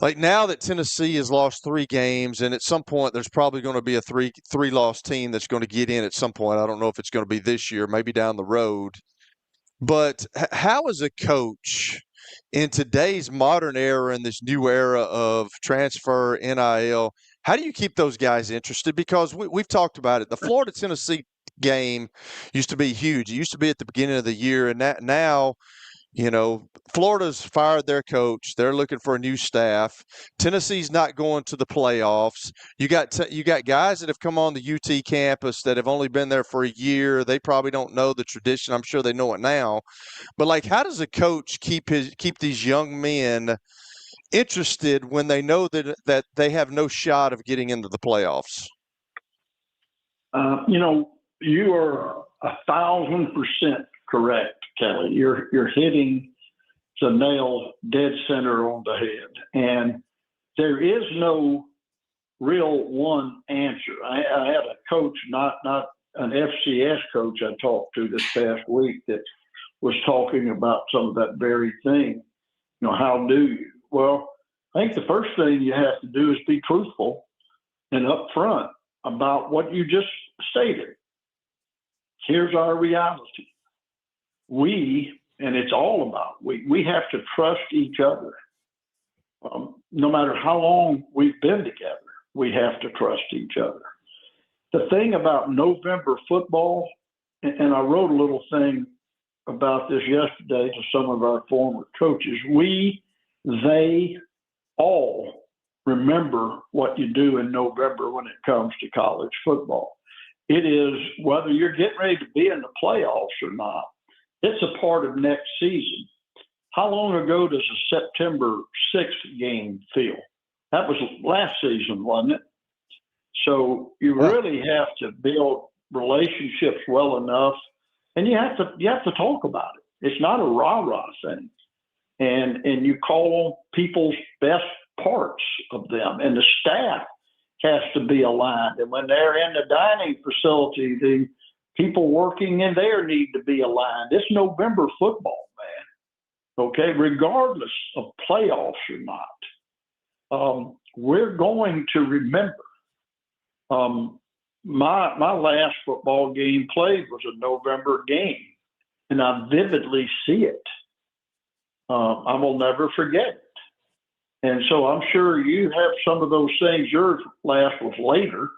[SPEAKER 3] Like now that Tennessee has lost 3 games, and at some point there's probably going to be a three-loss team that's going to get in at some point. I don't know if it's going to be this year, maybe down the road. But how, as a coach, in today's modern era, in this new era of transfer, NIL, how do you keep those guys interested? Because we've talked about it. The Florida-Tennessee game used to be huge. It used to be at the beginning of the year, and now – Florida's fired their coach. They're looking for a new staff. Tennessee's not going to the playoffs. You got guys that have come on the UT campus that have only been there for a year. They probably don't know the tradition. I'm sure they know it now. But how does a coach keep these young men interested when they know that they have no shot of getting into the playoffs?
[SPEAKER 20] You are 1,000% correct, Kelly. You're hitting the nail dead center on the head, and there is no real one answer. I had a coach, not an FCS coach, I talked to this past week that was talking about some of that very thing. How do you? Well, I think the first thing you have to do is be truthful and upfront about what you just stated. Here's our reality. And it's all about we have to trust each other. No matter how long we've been together, we have to trust each other. The thing about November football, and I wrote a little thing about this yesterday to some of our former coaches, they all remember what you do in November when it comes to college football. It is whether you're getting ready to be in the playoffs or not. It's a part of next season. How long ago does a September 6th game feel? That was last season, wasn't it? So you really have to build relationships well enough, and you have to talk about it. It's not a rah-rah thing. And you call on people's best parts of them, and the staff has to be aligned. And when they're in the dining facility, the people working in there need to be aligned. It's November football, man. Okay, regardless of playoffs or not, we're going to remember. My last football game played was a November game, and I vividly see it. I will never forget it. And so I'm sure you have some of those things. Your last was later,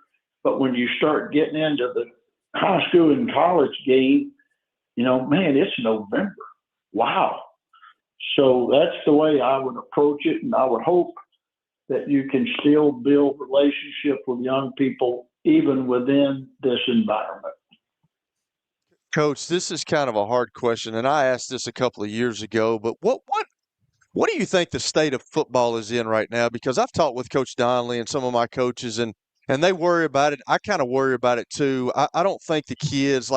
[SPEAKER 20] but when you start getting into the high school and college game, man, it's November. Wow. So that's the way I would approach it, and I would hope that you can still build relationships with young people even within this environment.
[SPEAKER 3] Coach, this is kind of a hard question, and I asked this a couple of years ago, but what do you think the state of football is in right now? Because I've talked with Coach Donnelly and some of my coaches, and they worry about it. I kind of worry about it too. I don't think the kids,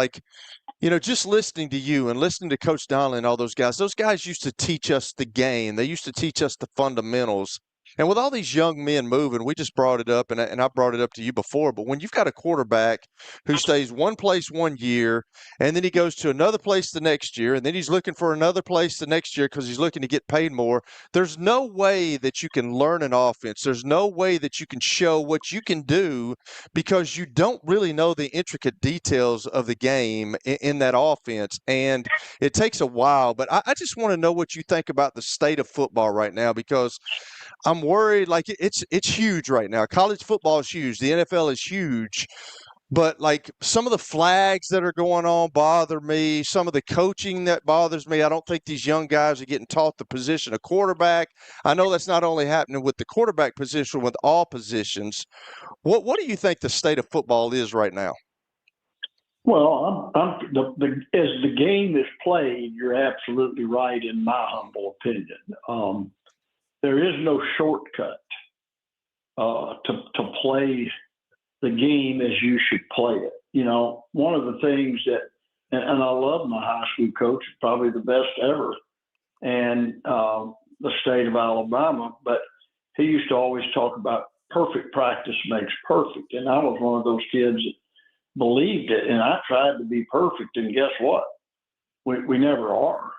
[SPEAKER 3] just listening to you and listening to Coach Donnelly and all those guys used to teach us the game. They used to teach us the fundamentals. And with all these young men moving, we just brought it up, and I brought it up to you before, but when you've got a quarterback who stays one place 1 year, and then he goes to another place the next year, and then he's looking for another place the next year because he's looking to get paid more, there's no way that you can learn an offense. There's no way that you can show what you can do because you don't really know the intricate details of the game in that offense, and it takes a while. But I just want to know what you think about the state of football right now, because I'm worried. It's huge right now. College football is huge. The NFL is huge. But some of the flags that are going on bother me. Some of the coaching that bothers me. I don't think these young guys are getting taught the position of quarterback. I know that's not only happening with the quarterback position, with all positions. What do you think the state of football is right now?
[SPEAKER 20] Well, as the game is played, you're absolutely right in my humble opinion. There is no shortcut to play the game as you should play it. One of the things that, and I love my high school coach, probably the best ever, and the state of Alabama, but he used to always talk about perfect practice makes perfect. And I was one of those kids that believed it, and I tried to be perfect, and guess what? We never are.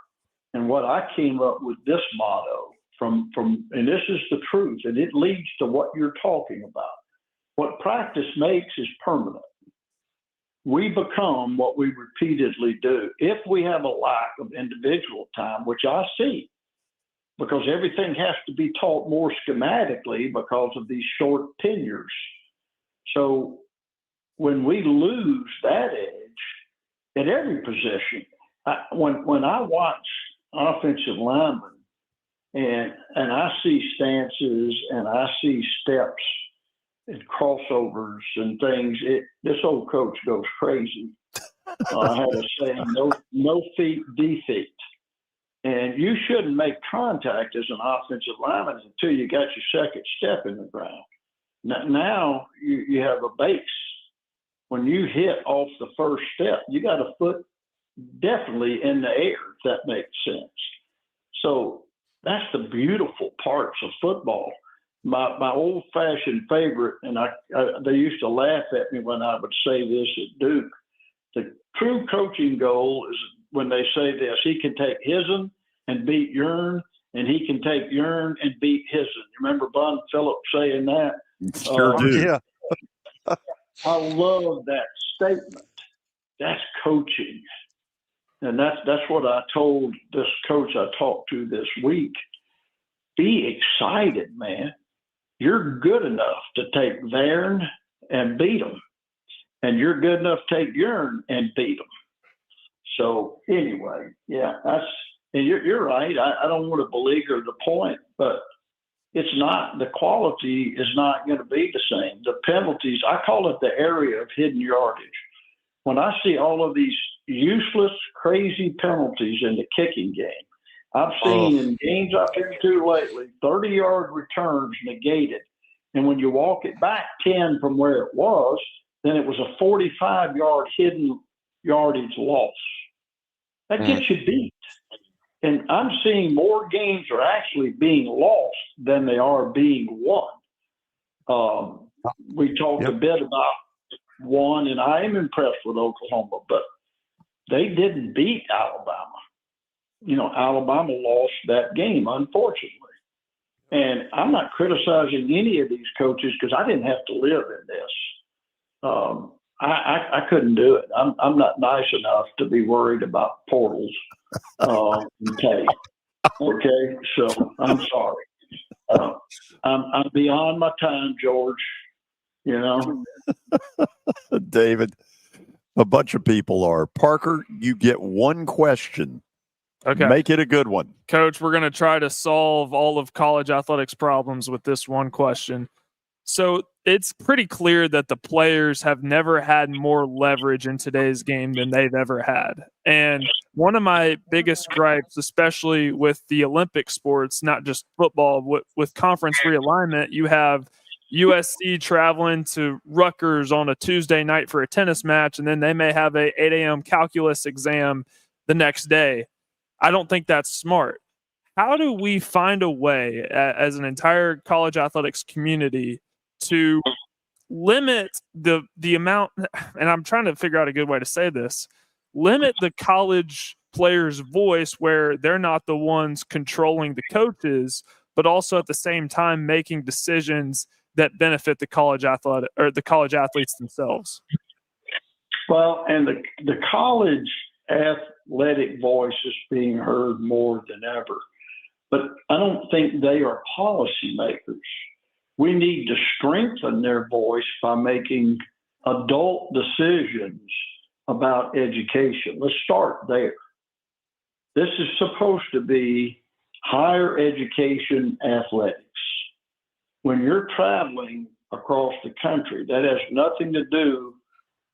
[SPEAKER 20] And what I came up with this motto, and this is the truth, and it leads to what you're talking about. What practice makes is permanent. We become what we repeatedly do. If we have a lack of individual time, which I see, because everything has to be taught more schematically because of these short tenures. So when we lose that edge at every position, when I watch offensive linemen and I see stances and I see steps and crossovers and things, this old coach goes crazy. I had a saying, no feet, defeat. And you shouldn't make contact as an offensive lineman until you got your second step in the ground. Now you have a base. When you hit off the first step, you got a foot definitely in the air, if that makes sense. So that's the beautiful parts of football. My old-fashioned favorite, and they used to laugh at me when I would say this at Duke, the true coaching goal is when they say this: he can take his'n and beat yourn, and he can take yourn and beat his'n. You remember Bun Phillips saying that?
[SPEAKER 2] Sure do.
[SPEAKER 3] Yeah.
[SPEAKER 20] I love that statement. That's coaching. And that's what I told this coach I talked to this week. Be excited, man. You're good enough to take theirs and beat them. And you're good enough to take yourn and beat them. So anyway, yeah, and you're right. I don't want to beleaguer the point, but it's not, the quality is not going to be the same. The penalties, I call it the area of hidden yardage. When I see all of these useless, crazy penalties in the kicking game, I've seen in games I've been to lately, 30-yard returns negated. And when you walk it back 10 from where it was, then it was a 45-yard hidden yardage loss. That gets you beat. And I'm seeing more games are actually being lost than they are being won. We talked a bit about one, and I am impressed with Oklahoma, but they didn't beat Alabama. You know, Alabama lost that game, unfortunately. And I'm not criticizing any of these coaches because I didn't have to live in this. I couldn't do it. I'm not nice enough to be worried about portals. Okay, so I'm sorry. I'm beyond my time, George. You know,
[SPEAKER 2] David, a bunch of people are. Parker, you get one question.
[SPEAKER 4] Okay.
[SPEAKER 2] Make it a good one.
[SPEAKER 4] Coach, we're going to try to solve all of college athletics problems with this one question. So it's pretty clear that the players have never had more leverage in today's game than they've ever had. And one of my biggest gripes, especially with the Olympic sports, not just football, with conference realignment, you have USC traveling to Rutgers on a Tuesday night for a tennis match, and then they may have a 8 a.m. calculus exam the next day. I don't think that's smart. How do we find a way as an entire college athletics community to limit the amount, and I'm trying to figure out a good way to say this, limit the college players' voice where they're not the ones controlling the coaches, but also at the same time making decisions that benefit the college athletic or the college athletes themselves?
[SPEAKER 20] Well, and the college athletic voice is being heard more than ever, but I don't think they are policymakers. We need to strengthen their voice by making adult decisions about education. Let's start there. This is supposed to be higher education athletics. When you're traveling across the country, that has nothing to do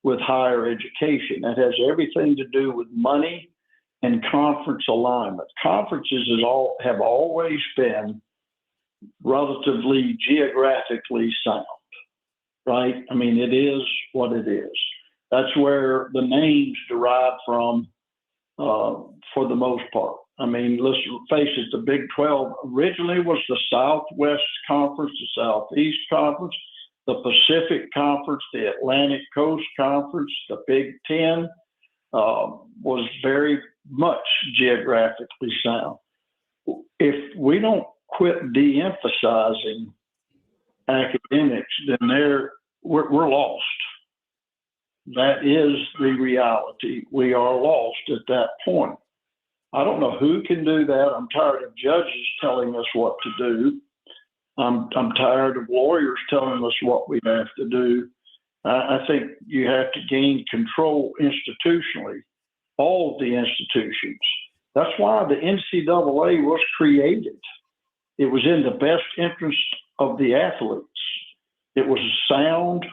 [SPEAKER 20] with higher education. That has everything to do with money and conference alignment. Conferences have always been relatively geographically sound, right? I mean, it is what it is. That's where the names derive from for the most part. I mean, let's face it, the Big 12 originally was the Southwest Conference, the Southeast Conference, the Pacific Conference, the Atlantic Coast Conference, the Big 10 was very much geographically sound. If we don't quit de-emphasizing academics, then we're lost. That is the reality. We are lost at that point. I don't know who can do that. I'm tired of judges telling us what to do. I'm tired of lawyers telling us what we have to do. I think you have to gain control institutionally, all of the institutions. That's why the NCAA was created. It was in the best interest of the athletes. It was a sound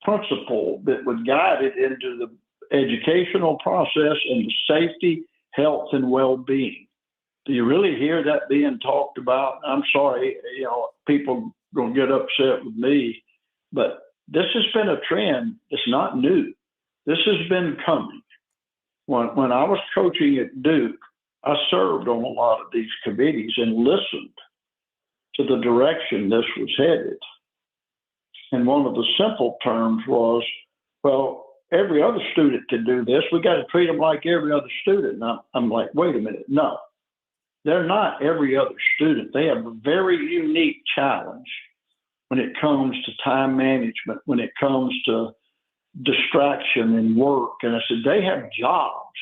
[SPEAKER 20] principle that would guide it into the educational process and the safety, health, and well-being. Do you really hear that being talked about? I'm sorry, people going to get upset with me, but this has been a trend. It's not new. This has been coming. When I was coaching at Duke, I served on a lot of these committees and listened to the direction this was headed. And one of the simple terms was, well, every other student can do this. We got to treat them like every other student. And I'm like, wait a minute. No, they're not every other student. They have a very unique challenge when it comes to time management, when it comes to distraction and work. And I said, they have jobs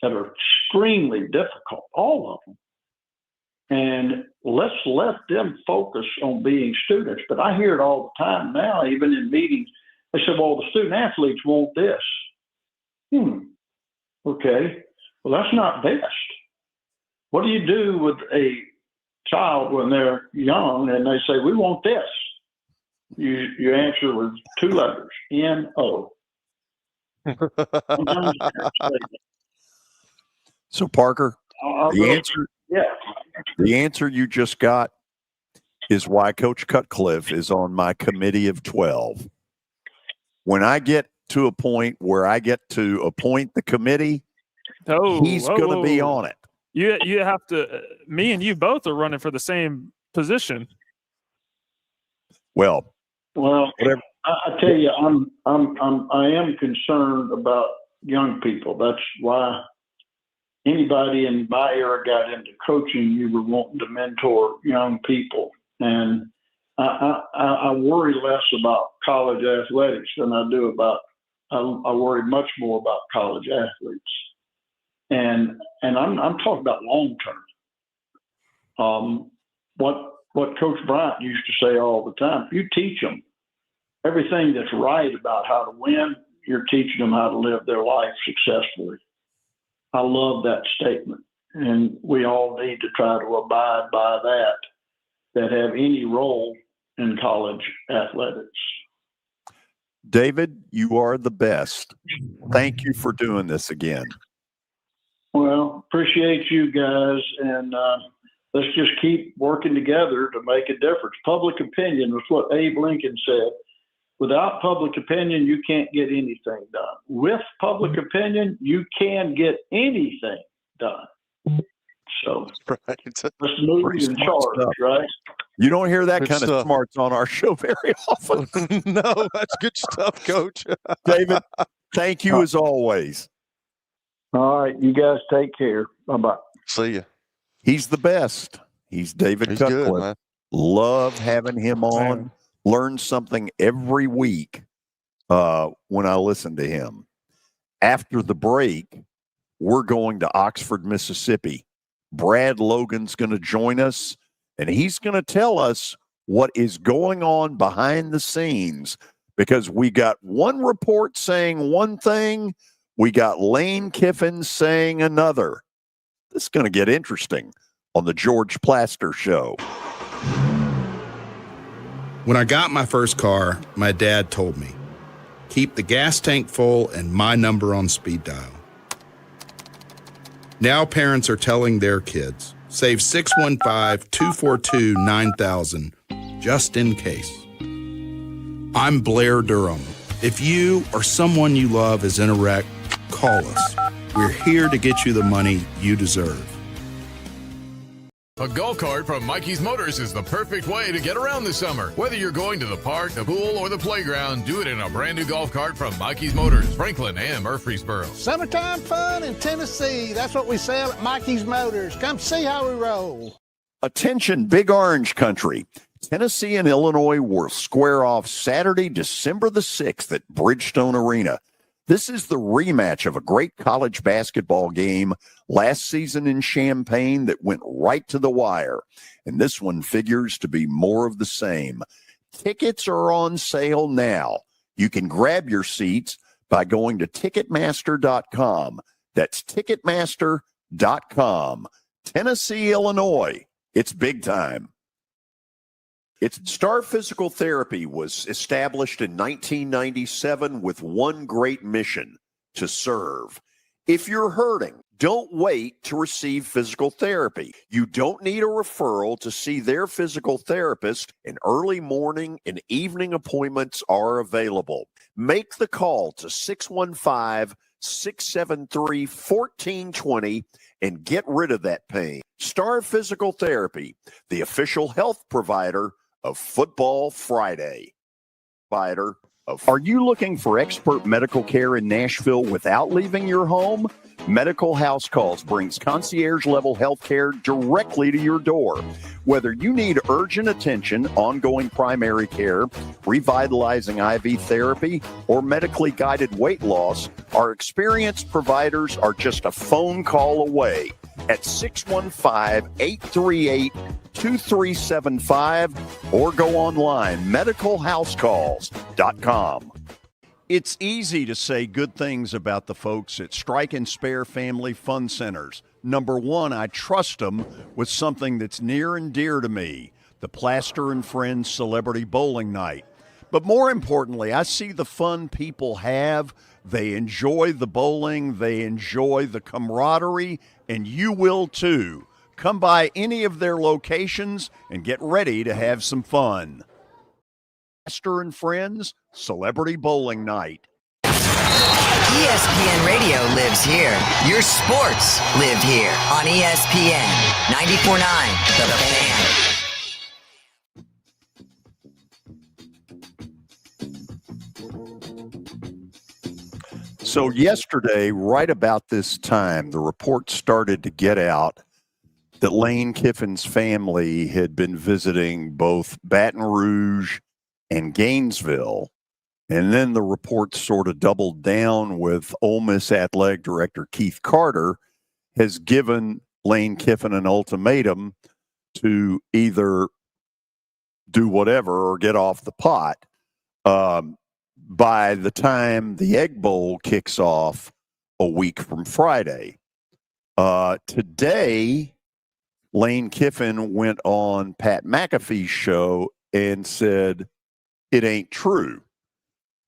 [SPEAKER 20] that are extremely difficult, all of them. And let's let them focus on being students. But I hear it all the time now, even in meetings. They say, well, the student athletes want this. Okay. Well, that's not best. What do you do with a child when they're young and they say, we want this? You answer with two letters, N-O.
[SPEAKER 2] So, Parker, the answer you just got is why Coach Cutcliffe is on my committee of 12. When I get to a point where I get to appoint the committee, he's going to be on it.
[SPEAKER 4] You have to. Me and you both are running for the same position.
[SPEAKER 2] Well,
[SPEAKER 20] whatever. I tell you, I am concerned about young people. That's why anybody in my era got into coaching. You were wanting to mentor young people, and I worry less about college athletics than I do about. I worry much more about college athletes, and I'm talking about long term. What Coach Bryant used to say all the time: if you teach them everything that's right about how to win, you're teaching them how to live their life successfully. I love that statement, and we all need to try to abide by that have any role in college athletics.
[SPEAKER 2] David, you are the best. Thank you for doing this again.
[SPEAKER 20] Well, appreciate you guys, and let's just keep working together to make a difference. Public opinion was what Abe Lincoln said. Without public opinion, you can't get anything done. With public opinion, you can get anything done. So let's move and charge, right?
[SPEAKER 2] You don't hear that kind of smarts on our show very often.
[SPEAKER 3] No, that's good stuff, Coach.
[SPEAKER 2] David, thank you as always.
[SPEAKER 20] All right, you guys take care. Bye-bye.
[SPEAKER 3] See you.
[SPEAKER 2] He's the best. He's David Cutcliffe.
[SPEAKER 3] Good, man.
[SPEAKER 2] Love having him on. Learn something every week when I listen to him. After the break, we're going to Oxford, Mississippi. Brad Logan's going to join us, and he's going to tell us what is going on behind the scenes, because we got one report saying one thing, we got Lane Kiffin saying another. This is going to get interesting on the George Plaster Show.
[SPEAKER 8] When I got my first car, my dad told me, keep the gas tank full and my number on speed dial. Now parents are telling their kids, save 615-242-9000 just in case. I'm Blair Durham. If you or someone you love is in a wreck, call us. We're here to get you the money you deserve.
[SPEAKER 9] A golf cart from Mikey's Motors is the perfect way to get around this summer. Whether you're going to the park, the pool, or the playground, do it in a brand new golf cart from Mikey's Motors, Franklin and Murfreesboro.
[SPEAKER 10] Summertime fun in Tennessee. That's what we sell at Mikey's Motors. Come see how we roll.
[SPEAKER 2] Attention, Big Orange Country. Tennessee and Illinois will square off Saturday, December the 6th at Bridgestone Arena. This is the rematch of a great college basketball game last season in Champaign that went right to the wire. And this one figures to be more of the same. Tickets are on sale now. You can grab your seats by going to Ticketmaster.com. That's Ticketmaster.com. Tennessee, Illinois. It's big time. Star Physical Therapy was established in 1997 with one great mission: to serve. If you're hurting, don't wait to receive physical therapy. You don't need a referral to see their physical therapist, and early morning and evening appointments are available. Make the call to 615-673-1420 and get rid of that pain. Star Physical Therapy, the official health provider of Football Friday. Are you looking for expert medical care in Nashville without leaving your home? Medical House Calls brings concierge-level health care directly to your door. Whether you need urgent attention, ongoing primary care, revitalizing IV therapy, or medically guided weight loss, our experienced providers are just a phone call away at 615-838-2375 or go online, medicalhousecalls.com. It's easy to say good things about the folks at Strike and Spare Family Fun Centers. Number one, I trust them with something that's near and dear to me, the Plaster and Friends Celebrity Bowling Night. But more importantly, I see the fun people have. They enjoy the bowling, they enjoy the camaraderie, and you will too. Come by any of their locations and get ready to have some fun. Plaster and Friends Celebrity Bowling Night.
[SPEAKER 12] ESPN Radio lives here. Your sports live here on ESPN 94.9 The Fan.
[SPEAKER 2] So yesterday, right about this time, the report started to get out that Lane Kiffin's family had been visiting both Baton Rouge and Gainesville. And then the report sort of doubled down with Ole Miss Athletic Director Keith Carter has given Lane Kiffin an ultimatum to either do whatever or get off the pot by the time the Egg Bowl kicks off a week from Friday. Today, Lane Kiffin went on Pat McAfee's show and said it ain't true.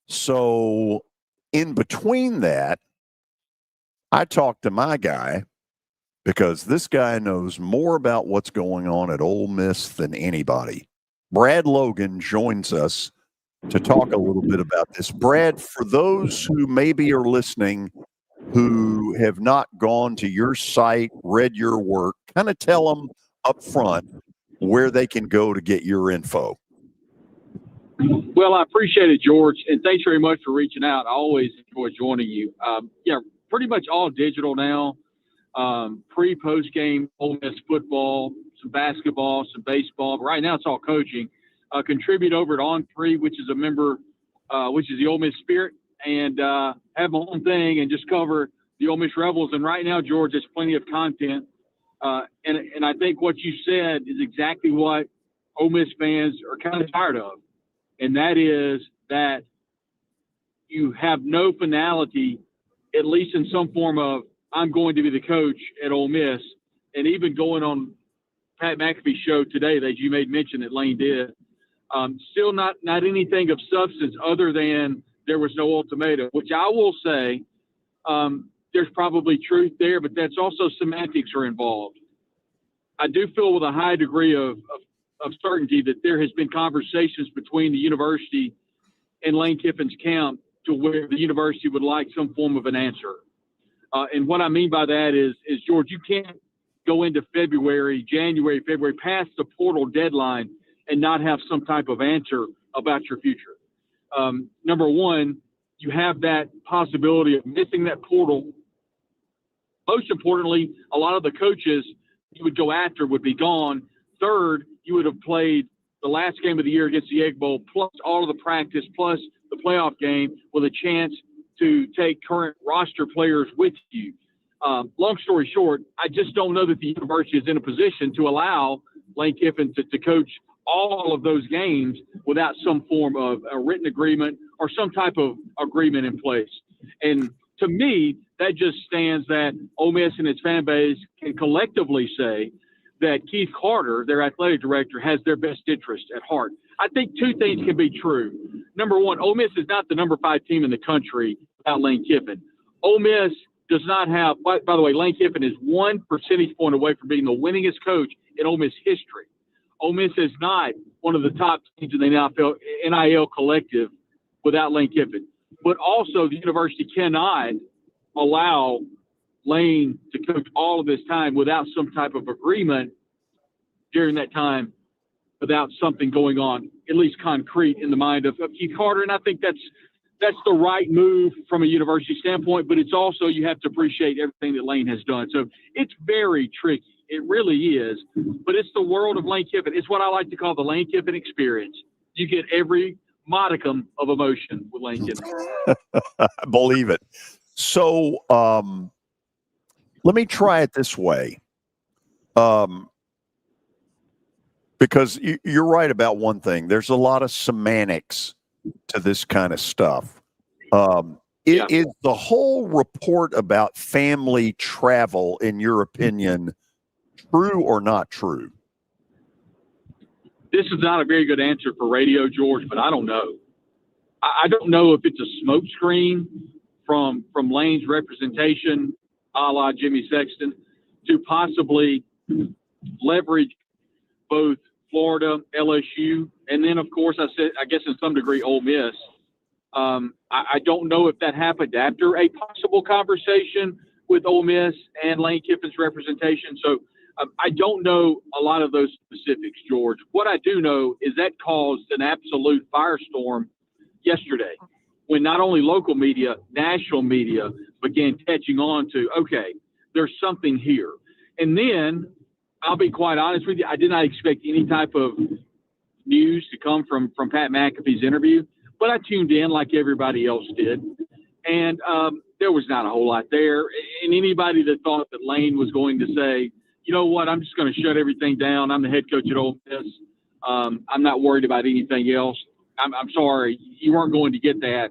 [SPEAKER 2] So in between that, I talked to my guy because this guy knows more about what's going on at Ole Miss than anybody. Brad Logan joins us to talk a little bit about this. Brad, for those who maybe are listening who have not gone to your site, read your work, kind of tell them up front where they can go to get your info.
[SPEAKER 21] Well, I appreciate it, George, and thanks very much for reaching out. I always enjoy joining you. Pretty much all digital now. Pre-post game, Ole Miss football, some basketball, some baseball. But right now, it's all coaching. Contribute over at On3, which is a member, which is the Ole Miss Spirit, and have my own thing and just cover the Ole Miss Rebels. And right now, George, there's plenty of content. And I think what you said is exactly what Ole Miss fans are kind of tired of. And that is that you have no finality, at least in some form of, I'm going to be the coach at Ole Miss. And even going on Pat McAfee's show today that you made mention that Lane did, still not anything of substance other than there was no ultimatum, which I will say there's probably truth there, but that's also semantics are involved. I do feel with a high degree of certainty that there has been conversations between the university and Lane Kiffin's camp to where the university would like some form of an answer. And what I mean by that is George, you can't go into January, February, past the portal deadline and not have some type of answer about your future. Number one, you have that possibility of missing that portal. Most importantly, a lot of the coaches you would go after would be gone. Third, you would have played the last game of the year against the Egg Bowl, plus all of the practice, plus the playoff game with a chance to take current roster players with you. Long story short, I just don't know that the university is in a position to allow Lane Kiffin to coach all of those games without some form of a written agreement or some type of agreement in place. And to me, that just stands that Ole Miss and its fan base can collectively say that Keith Carter, their athletic director, has their best interest at heart. I think two things can be true. Number one, Ole Miss is not the number 5 team in the country without Lane Kiffin. Ole Miss does not have, by the way, Lane Kiffin is 1 percentage point away from being the winningest coach in Ole Miss history. Ole Miss is not one of the top teams in the NIL collective without Lane Kiffin. But also the university cannot allow Lane to coach all of this time without some type of agreement during that time, without something going on, at least concrete, in the mind of Keith Carter. And I think that's the right move from a university standpoint, but it's also, you have to appreciate everything that Lane has done. So it's very tricky. It really is. But it's the world of Lane Kiffin. It's what I like to call the Lane Kiffin experience. You get every modicum of emotion with Lane Kiffin.
[SPEAKER 2] I believe it. So let me try it this way. Because you're right about one thing. There's a lot of semantics to this kind of stuff. Is the whole report about family travel, in your opinion, true or not true?
[SPEAKER 21] This is not a very good answer for radio, George, but I don't know. I don't know if it's a smokescreen from Lane's representation, a la Jimmy Sexton, to possibly leverage both Florida, LSU, and then, of course, I guess in some degree, Ole Miss. I don't know if that happened after a possible conversation with Ole Miss and Lane Kiffin's representation. So I don't know a lot of those specifics, George. What I do know is that caused an absolute firestorm yesterday when not only local media, national media began catching on to, okay, there's something here. And then, I'll be quite honest with you, I did not expect any type of news to come from Pat McAfee's interview, but I tuned in like everybody else did. And there was not a whole lot there. And anybody that thought that Lane was going to say, you know what, I'm just going to shut everything down. I'm the head coach at Ole Miss. I'm not worried about anything else. I'm sorry, you weren't going to get that,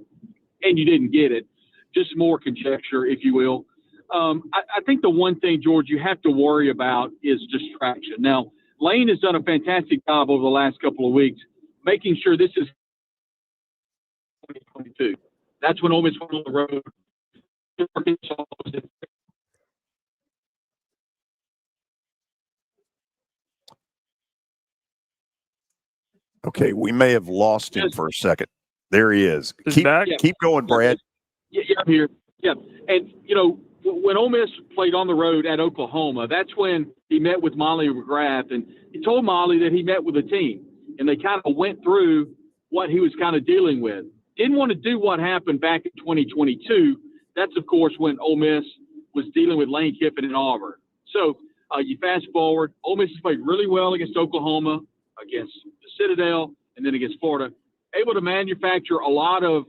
[SPEAKER 21] and you didn't get it. Just more conjecture, if you will. I think the one thing, George, you have to worry about is distraction. Now, Lane has done a fantastic job over the last couple of weeks making sure this is 2022. That's when Ole Miss went on the road.
[SPEAKER 2] Okay, we may have lost him for a second. There he is. Keep going, Brad.
[SPEAKER 21] Yeah, I'm here. Yeah, and, you know, when Ole Miss played on the road at Oklahoma, that's when he met with Molly McGrath, and he told Molly that he met with a team, and they kind of went through what he was kind of dealing with. Didn't want to do what happened back in 2022. That's, of course, when Ole Miss was dealing with Lane Kiffin and Auburn. So you fast forward, Ole Miss has played really well against Oklahoma, against the Citadel, and then against Florida, able to manufacture a lot of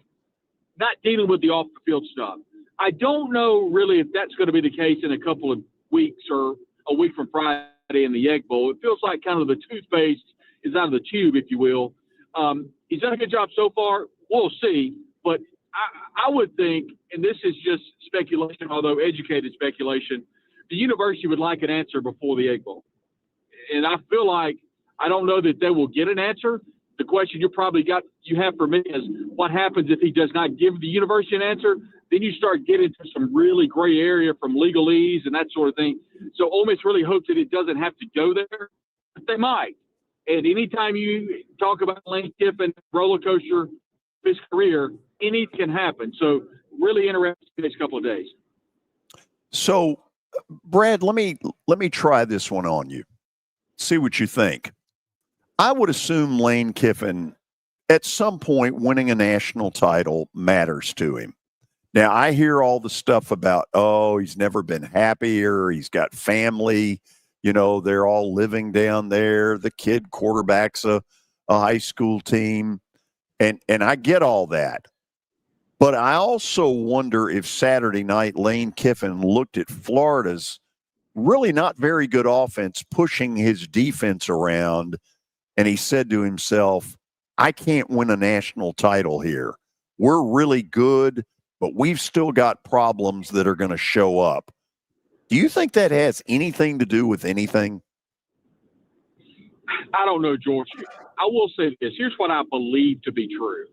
[SPEAKER 21] not dealing with the off-the-field stuff. I don't know really if that's going to be the case in a couple of weeks or a week from Friday in the Egg Bowl. It feels like kind of the toothpaste is out of the tube, if you will. He's done a good job so far. We'll see. But I would think, and this is just speculation, although educated speculation, the university would like an answer before the Egg Bowl. And I feel like I don't know that they will get an answer. The question you have for me is what happens if he does not give the university an answer? Then you start getting to some really gray area from legalese and that sort of thing. So Ole Miss really hopes that it doesn't have to go there, but they might. And anytime you talk about Lane Kiffin roller coaster of his career, anything can happen. So really interesting the next couple of days.
[SPEAKER 2] So, Brad, let me try this one on you. See what you think. I would assume Lane Kiffin, at some point, winning a national title matters to him. Now, I hear all the stuff about, he's never been happier. He's got family. You know, they're all living down there. The kid quarterbacks a high school team. And I get all that. But I also wonder if Saturday night Lane Kiffin looked at Florida's really not very good offense pushing his defense around, and he said to himself, I can't win a national title here. We're really good, but we've still got problems that are going to show up. Do you think that has anything to do with anything?
[SPEAKER 21] I don't know, George. I will say this. Here's what I believe to be true.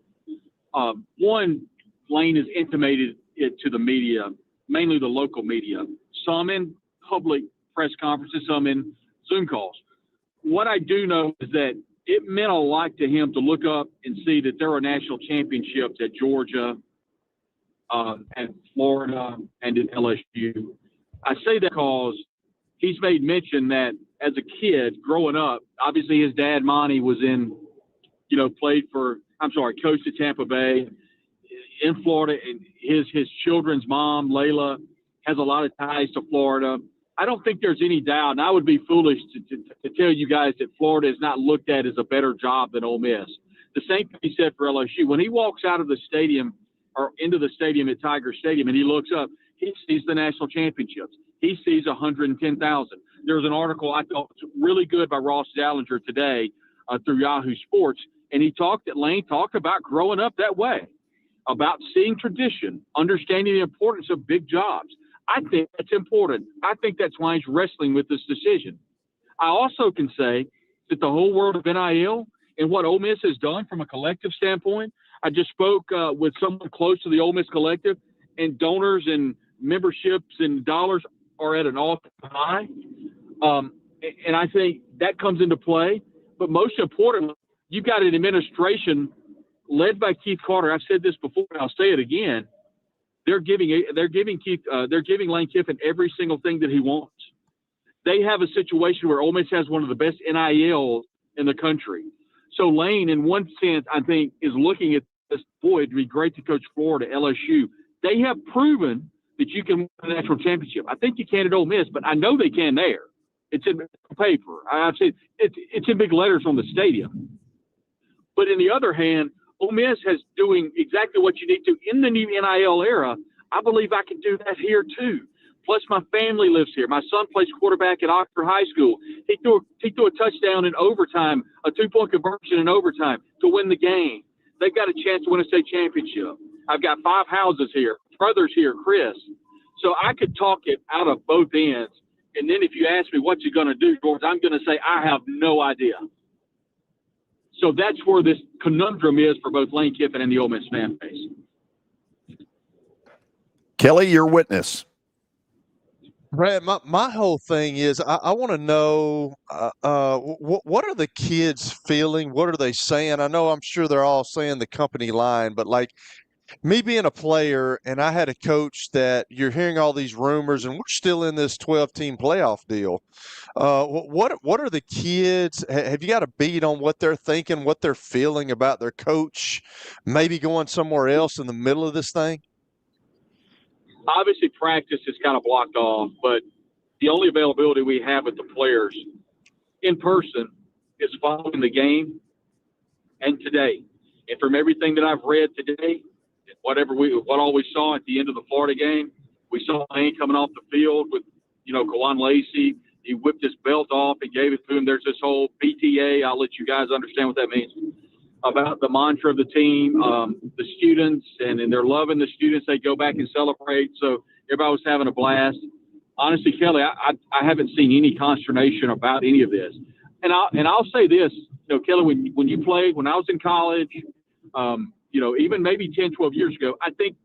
[SPEAKER 21] One, Lane has intimated it to the media, mainly the local media, some in public press conferences, some in Zoom calls. What I do know is that it meant a lot to him to look up and see that there are national championships at Georgia, and Florida, and in LSU. I say that because he's made mention that as a kid growing up, obviously his dad, Monty, was coached at Tampa Bay in Florida, and his children's mom, Layla, has a lot of ties to Florida. I don't think there's any doubt, and I would be foolish to tell you guys that Florida is not looked at as a better job than Ole Miss. The same thing he said for LSU. When he walks out of the stadium or into the stadium at Tiger Stadium and he looks up, he sees the national championships. He sees 110,000. There was an article I thought was really good by Ross Zallinger today through Yahoo Sports, and Lane talked about growing up that way, about seeing tradition, understanding the importance of big jobs. I think that's important. I think that's why he's wrestling with this decision. I also can say that the whole world of NIL and what Ole Miss has done from a collective standpoint, I just spoke with someone close to the Ole Miss collective, and donors and memberships and dollars are at an all-time high. And I think that comes into play. But most importantly, you've got an administration led by Keith Carter. I've said this before, and I'll say it again. They're giving Lane Kiffin every single thing that he wants. They have a situation where Ole Miss has one of the best NILs in the country. So Lane, in one sense, I think, is looking at this. Boy, it'd be great to coach Florida, LSU. They have proven that you can win a national championship. I think you can at Ole Miss, but I know they can there. It's in paper. I've seen it's in big letters on the stadium. But in the other hand, Ole Miss is doing exactly what you need to in the new NIL era. I believe I can do that here too. Plus, my family lives here. My son plays quarterback at Oxford High School. He threw a touchdown in overtime, a 2-point conversion in overtime to win the game. They've got a chance to win a state championship. I've got 5 houses here, brothers here, Chris. So I could talk it out of both ends. And then if you ask me what you're going to do, George, I'm going to say I have no idea. So that's where this conundrum is for both Lane Kiffin and the Ole Miss fan base.
[SPEAKER 2] Kelly, your witness.
[SPEAKER 3] Brad, my whole thing is I want to know what are the kids feeling? What are they saying? I'm sure they're all saying the company line, but like me being a player and I had a coach that you're hearing all these rumors and we're still in this 12-team playoff deal. What are the kids? Have you got a beat on what they're thinking, what they're feeling about their coach maybe going somewhere else in the middle of this thing?
[SPEAKER 21] Obviously, practice is kind of blocked off, but the only availability we have with the players in person is following the game and today. And from everything that I've read today, what all we saw at the end of the Florida game, we saw Lane coming off the field with, Kawan Lacey. He whipped his belt off and gave it to him. There's this whole PTA. I'll let you guys understand what that means. About the mantra of the team, the students, and they're loving the students. They go back and celebrate. So everybody was having a blast. Honestly, Kelly, I haven't seen any consternation about any of this. And I'll say this, Kelly, when you played, when I was in college, even maybe 10, 12 years ago, I think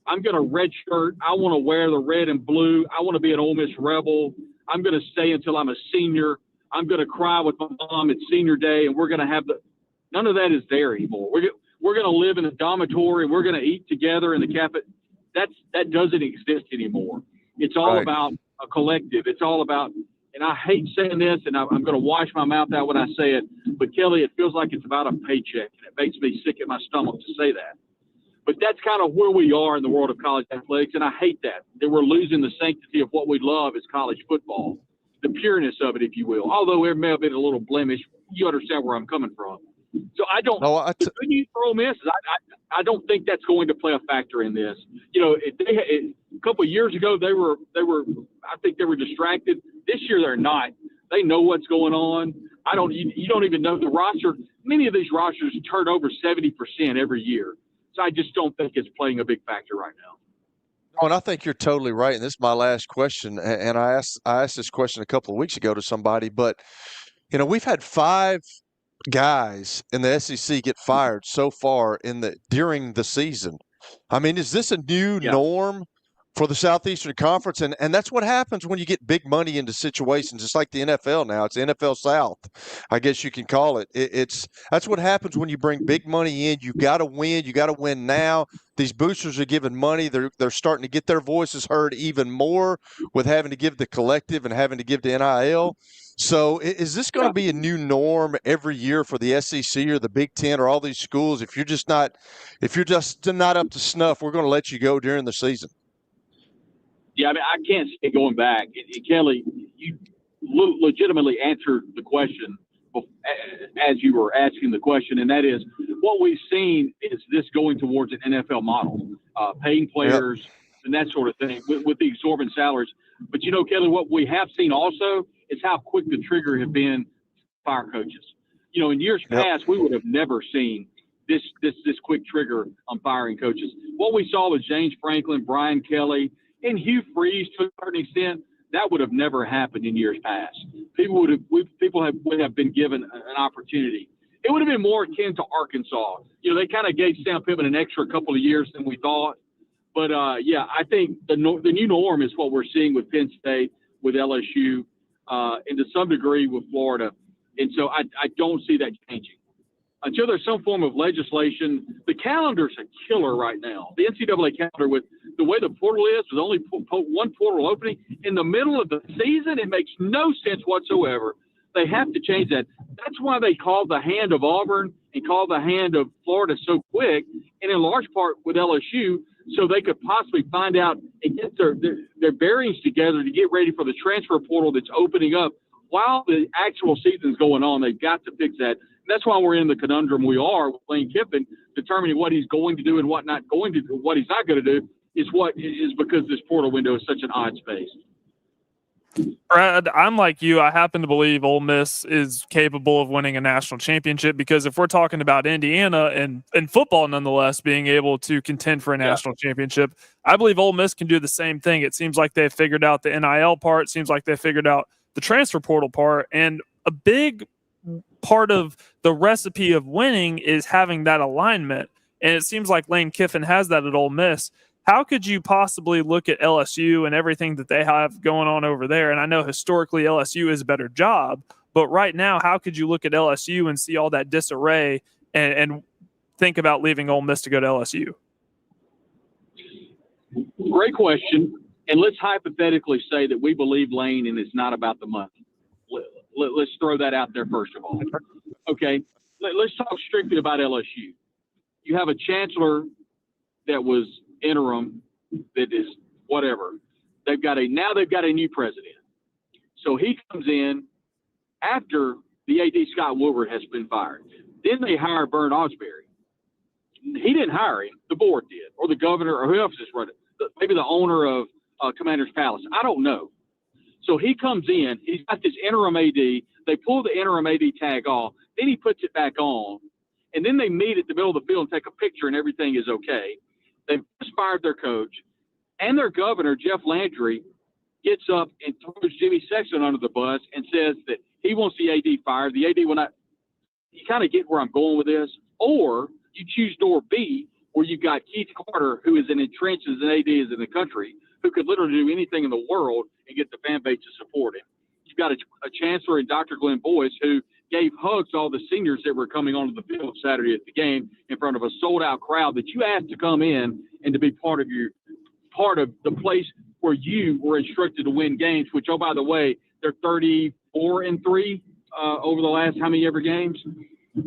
[SPEAKER 21] I'm going to red shirt. I want to wear the red and blue. I want to be an Ole Miss Rebel. I'm going to stay until I'm a senior. I'm going to cry with my mom at senior day, and we're going to have none of that is there anymore. We're going to live in a dormitory. We're going to eat together in the cafe. That doesn't exist anymore. It's all about a collective. It's all about, and I hate saying this, and I'm going to wash my mouth out when I say it, but Kelly, it feels like it's about a paycheck, and it makes me sick at my stomach to say that. But that's kind of where we are in the world of college athletics, and I hate that we're losing the sanctity of what we love as college football, the pureness of it, if you will. Although there may have been a little blemish, you understand where I'm coming from. So I don't. The good news for Ole Miss is I don't think that's going to play a factor in this. You know, a couple of years ago, I think they were distracted. This year, they're not. They know what's going on. You don't even know the roster. Many of these rosters turn over 70% every year. So I just don't think it's playing a big factor right now.
[SPEAKER 3] Oh, and I think you're totally right. And this is my last question. And I asked this question a couple of weeks ago to somebody, but you know, we've had 5 guys in the SEC get fired so far during the season. I mean, is this a new norm for the Southeastern Conference? And that's what happens when you get big money into situations. It's like the NFL now. It's the NFL South, I guess you can call it. That's what happens when you bring big money in. You got to win. You got to win now. These boosters are giving money. They're starting to get their voices heard even more with having to give the collective and having to give the NIL. So is this going to be a new norm every year for the SEC or the Big Ten or all these schools? If you're just not up to snuff, we're going to let you go during the season.
[SPEAKER 21] Yeah, I mean, I can't see going back. Kelly, you legitimately answered the question as you were asking the question, and that is what we've seen is this going towards an NFL model, paying players and that sort of thing with the exorbitant salaries. But, you know, Kelly, what we have seen also is how quick the trigger have been to fire coaches. You know, in years past, we would have never seen this quick trigger on firing coaches. What we saw with James Franklin, Brian Kelly, and Hugh Freeze to a certain extent, that would have never happened in years past. People would have been given an opportunity. It would have been more akin to Arkansas. You know, they kind of gave Sam Pittman an extra couple of years than we thought. But, I think the new norm is what we're seeing with Penn State, with LSU, and to some degree with Florida. And so I don't see that changing. Until there's some form of legislation, the calendar's a killer right now. The NCAA calendar, with the way the portal is, with only one portal opening in the middle of the season, it makes no sense whatsoever. They have to change that. That's why they call the hand of Auburn and call the hand of Florida so quick, and in large part with LSU, so they could possibly find out and get their bearings together to get ready for the transfer portal that's opening up while the actual season's going on. They've got to fix that. That's why we're in the conundrum we are with Lane Kiffin, determining what he's going to do and what not going to do. What he's not going to do is because this portal window is such an odd space.
[SPEAKER 4] Brad, I'm like you. I happen to believe Ole Miss is capable of winning a national championship, because if we're talking about Indiana and football, nonetheless, being able to contend for a national championship, I believe Ole Miss can do the same thing. It seems like they've figured out the NIL part. It seems like they figured out the transfer portal part. And a big part of the recipe of winning is having that alignment. And it seems like Lane Kiffin has that at Ole Miss. How could you possibly look at LSU and everything that they have going on over there? And I know historically LSU is a better job, but right now, how could you look at LSU and see all that disarray and think about leaving Ole Miss to go to LSU?
[SPEAKER 21] Great question. And let's hypothetically say that we believe Lane and it's not about the money. Let's throw that out there first of all. Okay, let's talk strictly about LSU. You have a chancellor that was interim, that is whatever. They've got a new president. So he comes in after the AD Scott Woodward has been fired. Then they hire Bern Osbury. He didn't hire him. The board did, or the governor, or who else is running. Maybe the owner of Commander's Palace. I don't know. So he comes in. He's got this interim AD. They pull the interim AD tag off. Then he puts it back on. And then they meet at the middle of the field and take a picture, and everything is okay. They've fired their coach. And their governor, Jeff Landry, gets up and throws Jimmy Sexton under the bus and says that he wants the AD fired. The AD will not. You kind of get where I'm going with this. Or you choose door B, where you've got Keith Carter, who is as entrenched as an AD is in the country, who could literally do anything in the world and get the fan base to support him. You've got a chancellor in Dr. Glenn Boyce, who gave hugs to all the seniors that were coming onto the field Saturday at the game in front of a sold-out crowd that you asked to come in and to be part of the place where you were instructed to win games, which, oh, by the way, they're 34-3 over the last how many ever games.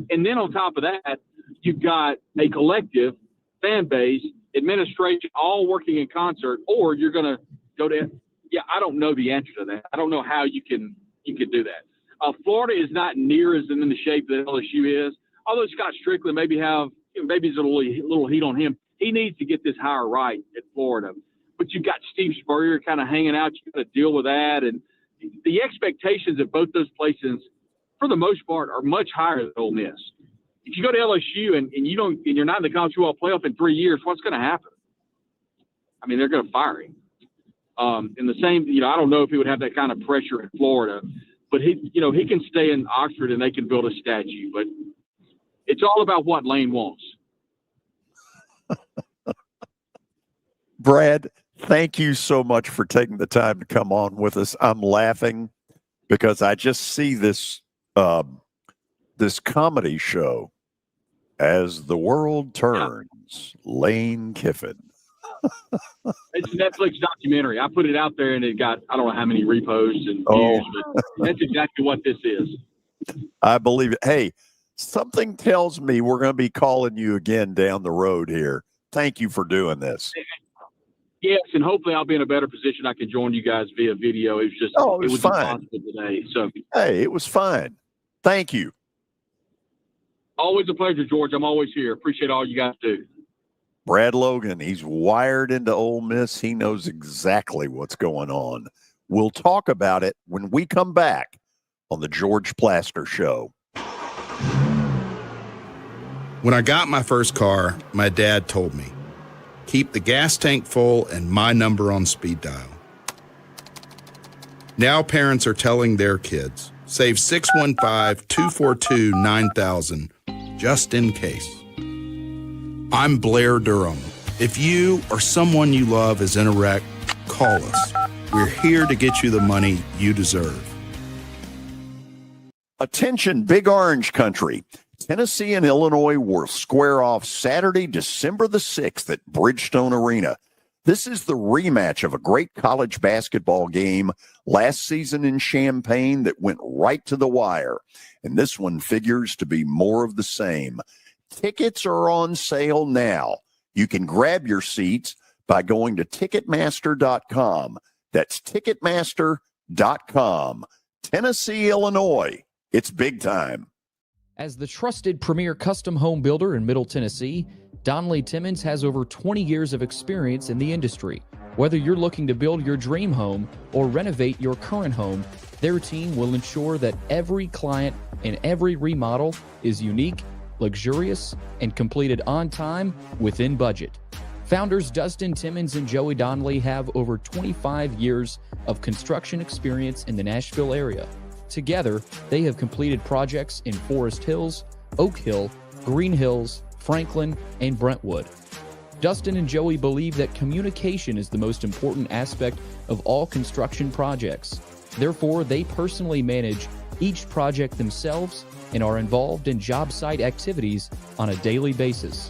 [SPEAKER 21] And then on top of that, you've got a collective fan base, administration, all working in concert, or you're going to go to – I don't know the answer to that. I don't know how you can do that. Florida is not near as in the shape that LSU is, although Scott Strickland maybe have maybe there's a little heat on him. He needs to get this hire right at Florida. But you've got Steve Spurrier kind of hanging out. You've got to deal with that. And the expectations at both those places, for the most part, are much higher than Ole Miss. If you go to LSU and you're not in the college football playoff in 3 years, what's going to happen? I mean, they're going to fire him. And the same, I don't know if he would have that kind of pressure in Florida, but he can stay in Oxford and they can build a statue. But it's all about what Lane wants.
[SPEAKER 2] Brad, thank you so much for taking the time to come on with us. I'm laughing because I just see this this comedy show, As the World Turns, Lane Kiffin.
[SPEAKER 21] It's a Netflix documentary. I put it out there and it got, I don't know how many reposts and views, but that's exactly what this is.
[SPEAKER 2] I believe it. Hey, something tells me we're going to be calling you again down the road here. Thank you for doing this.
[SPEAKER 21] Yes, and hopefully I'll be in a better position. I can join you guys via video. It was
[SPEAKER 2] fine
[SPEAKER 21] impossible today. So
[SPEAKER 2] hey, it was fine. Thank you.
[SPEAKER 21] Always a pleasure, George. I'm always here. Appreciate all you guys do.
[SPEAKER 2] Brad Logan, he's wired into Ole Miss. He knows exactly what's going on. We'll talk about it when we come back on the George Plaster Show.
[SPEAKER 8] When I got my first car, my dad told me, keep the gas tank full and my number on speed dial. Now parents are telling their kids, save 615-242-9000 just in case. I'm Blair Durham. If you or someone you love is in a wreck, call us. We're here to get you the money you deserve.
[SPEAKER 2] Attention, Big Orange Country. Tennessee and Illinois will square off Saturday, December the 6th at Bridgestone Arena. This is the rematch of a great college basketball game last season in Champaign that went right to the wire. And this one figures to be more of the same. Tickets are on sale now. You can grab your seats by going to Ticketmaster.com. That's Ticketmaster.com. Tennessee, Illinois. It's big time.
[SPEAKER 6] As the trusted premier custom home builder in Middle Tennessee, Donnelly Timmons has over 20 years of experience in the industry. Whether you're looking to build your dream home or renovate your current home, their team will ensure that every client and every remodel is unique, luxurious, and completed on time within budget. Founders Dustin Timmons and Joey Donnelly have over 25 years of construction experience in the Nashville area. Together, they have completed projects in Forest Hills, Oak Hill, Green Hills, Franklin, and Brentwood. Dustin and Joey believe that communication is the most important aspect of all construction projects. Therefore, they personally manage each project themselves and are involved in job site activities on a daily basis.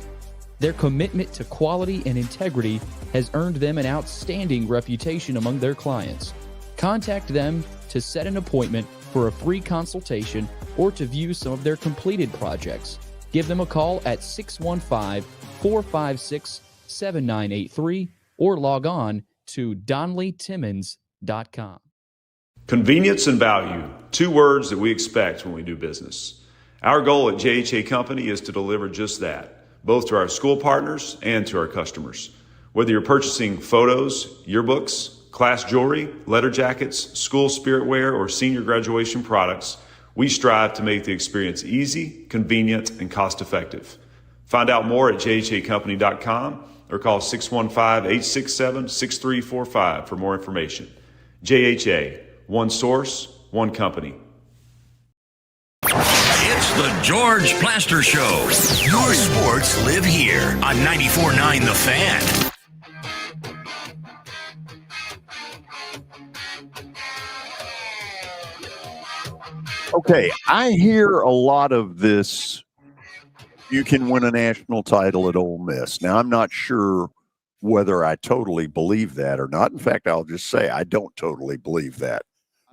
[SPEAKER 6] Their commitment to quality and integrity has earned them an outstanding reputation among their clients. Contact them to set an appointment for a free consultation or to view some of their completed projects. Give them a call at 615-456-7983 or log on to DonnellyTimmons.com.
[SPEAKER 22] Convenience and value, two words that we expect when we do business. Our goal at JHA Company is to deliver just that, both to our school partners and to our customers. Whether you're purchasing photos, yearbooks, class jewelry, letter jackets, school spirit wear, or senior graduation products, we strive to make the experience easy, convenient, and cost-effective. Find out more at jhacompany.com or call 615-867-6345 for more information. JHA, one source, one company.
[SPEAKER 1] It's the George Plaster Show. Your sports live here on 94.9 The Fan.
[SPEAKER 2] Okay, I hear a lot of this. You can win a national title at Ole Miss. Now, I'm not sure whether I totally believe that or not. In fact, I'll just say I don't totally believe that.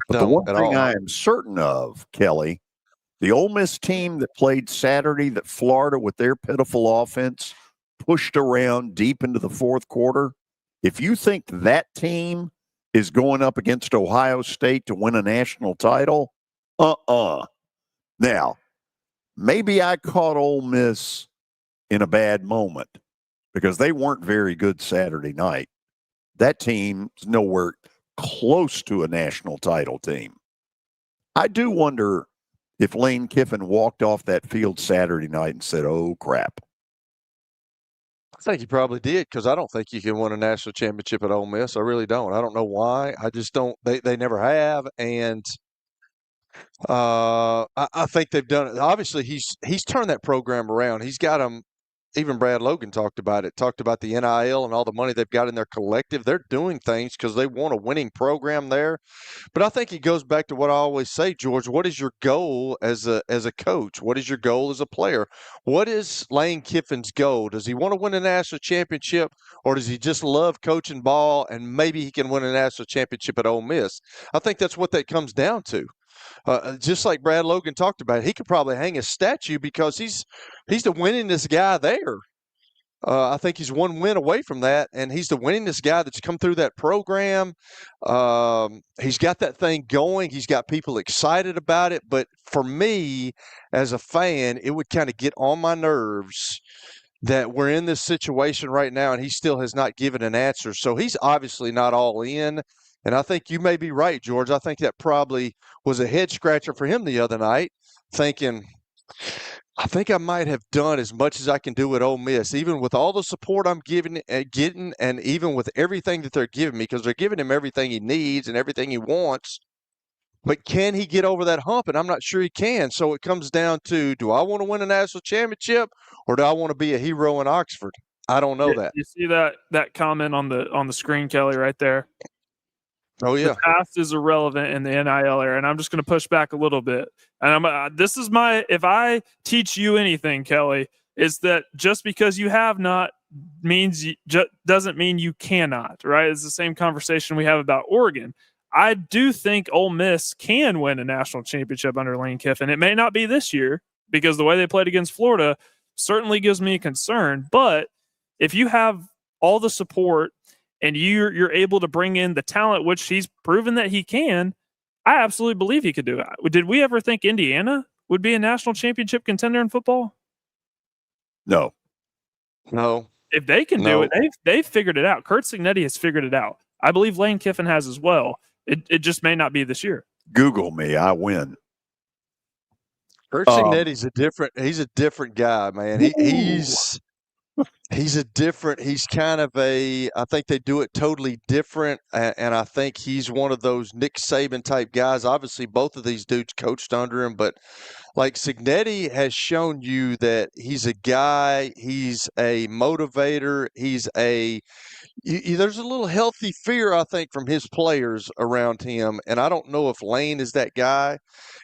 [SPEAKER 2] But the one thing I am certain of, Kelly, the Ole Miss team that played Saturday that Florida, with their pitiful offense, pushed around deep into the fourth quarter, if you think that team is going up against Ohio State to win a national title, Now, maybe I caught Ole Miss in a bad moment because they weren't very good Saturday night. That team's nowhere close to a national title team. I do wonder if Lane Kiffin walked off that field Saturday night and said, oh, crap.
[SPEAKER 3] I think he probably did because I don't think you can win a national championship at Ole Miss. I really don't. I don't know why. I just don't. They never have, and I think they've done it. Obviously, he's turned that program around. He's got them. Even Brad Logan talked about it. Talked about the NIL and all the money they've got in their collective. They're doing things because they want a winning program there. But I think it goes back to what I always say, George. What is your goal as a coach? What is your goal as a player? What is Lane Kiffin's goal? Does he want to win a national championship, or does he just love coaching ball and maybe he can win a national championship at Ole Miss? I think that's what that comes down to. Just like Brad Logan talked about, he could probably hang a statue because he's the winningest guy there. I think he's one win away from that, and he's the winningest guy that's come through that program. He's got that thing going. He's got people excited about it. But for me, as a fan, it would kind of get on my nerves that we're in this situation right now, and he still has not given an answer. So he's obviously not all in. And I think you may be right, George. I think that probably was a head scratcher for him the other night, thinking, I think I might have done as much as I can do at Ole Miss, even with all the support I'm getting, and even with everything that they're giving me, because they're giving him everything he needs and everything he wants. But can he get over that hump? And I'm not sure he can. So it comes down to, do I want to win a national championship, or do I want to be a hero in Oxford? I don't know that.
[SPEAKER 4] You see that comment on the screen, Kelly, right there?
[SPEAKER 3] Oh, yeah.
[SPEAKER 4] The past is irrelevant in the NIL era, and I'm just going to push back a little bit. And this is if I teach you anything, Kelly, is that just because you have not doesn't mean you cannot, right? It's the same conversation we have about Oregon. I do think Ole Miss can win a national championship under Lane Kiffin. It may not be this year because the way they played against Florida certainly gives me a concern. But if you have all the support and you're able to bring in the talent, which he's proven that he can, I absolutely believe he could do it. Did we ever think Indiana would be a national championship contender in football?
[SPEAKER 2] No.
[SPEAKER 4] If they can do it, they've figured it out. Kurt Cignetti has figured it out. I believe Lane Kiffin has as well. It just may not be this year.
[SPEAKER 2] Google me, I win.
[SPEAKER 3] Kurt Cignetti's he's a different guy, man. He's kind of I think they do it totally different. And I think he's one of those Nick Saban type guys. Obviously, both of these dudes coached under him, but like Cignetti has shown you that he's a guy, he's a motivator, there's a little healthy fear, I think, from his players around him. And I don't know if Lane is that guy.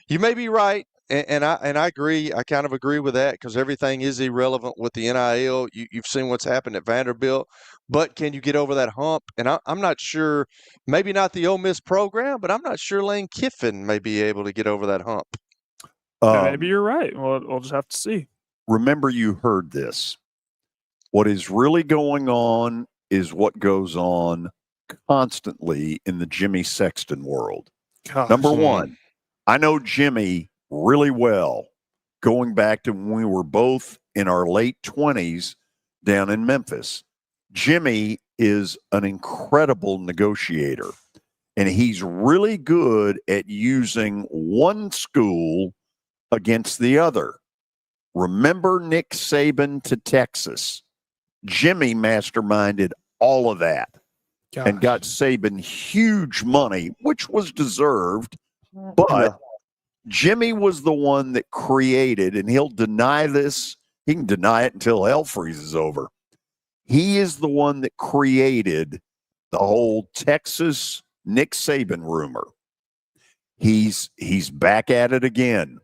[SPEAKER 3] You may be right. And I agree. I kind of agree with that because everything is irrelevant with the NIL. You've seen what's happened at Vanderbilt, but can you get over that hump? And I'm not sure. Maybe not the Ole Miss program, but I'm not sure Lane Kiffin may be able to get over that hump.
[SPEAKER 4] Maybe you're right. Well, we'll just have to see.
[SPEAKER 2] Remember, you heard this. What is really going on is what goes on constantly in the Jimmy Sexton world.
[SPEAKER 4] Gosh.
[SPEAKER 2] Number one, I know Jimmy really well, going back to when we were both in our late 20s down in Memphis. Jimmy is an incredible negotiator, and he's really good at using one school against the other. Remember Nick Saban to Texas? Jimmy masterminded all of that and got Saban huge money, which was deserved, but Jimmy was the one that created, and he'll deny this. He can deny it until hell freezes over. He is the one that created the whole Texas Nick Saban rumor. He's back at it again.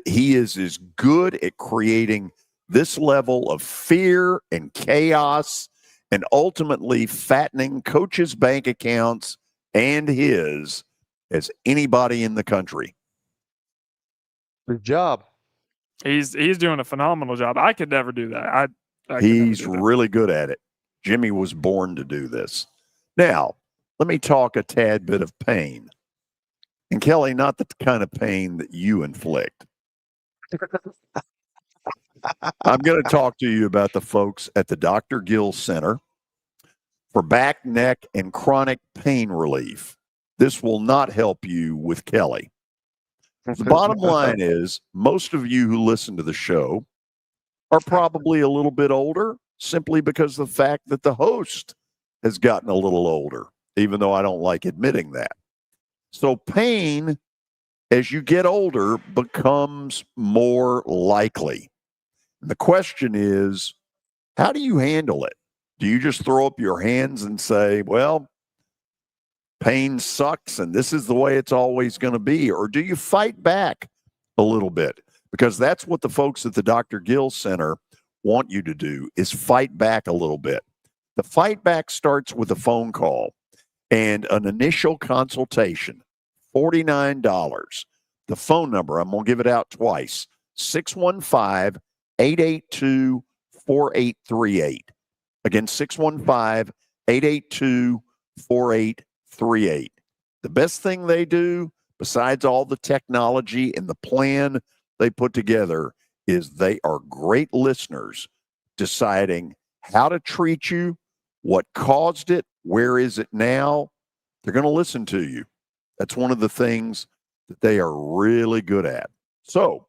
[SPEAKER 2] He is as good at creating this level of fear and chaos and ultimately fattening coaches' bank accounts and his as anybody in the country.
[SPEAKER 3] Good job.
[SPEAKER 4] He's doing a phenomenal job. I could never do that.
[SPEAKER 2] He's really good at it. Jimmy was born to do this. Now, let me talk a tad bit of pain. And Kelly, not the kind of pain that you inflict. I'm going to talk to you about the folks at the Dr. Gill Center for back, neck, and chronic pain relief. This will not help you with Kelly. The bottom line is most of you who listen to the show are probably a little bit older simply because of the fact that the host has gotten a little older, even though I don't like admitting that. So pain, as you get older, becomes more likely. And the question is, how do you handle it? Do you just throw up your hands and say, well, pain sucks and this is the way it's always going to be? Or do you fight back a little bit? Because that's what the folks at the Dr. Gill Center want you to do, is fight back a little bit. The fight back starts with a phone call and an initial consultation, $49. The phone number, I'm going to give it out twice, 615-882-4838. Again, 615-882-4838. The best thing they do, besides all the technology and the plan they put together, is they are great listeners deciding how to treat you, what caused it, where is it now. They're going to listen to you. That's one of the things that they are really good at. So,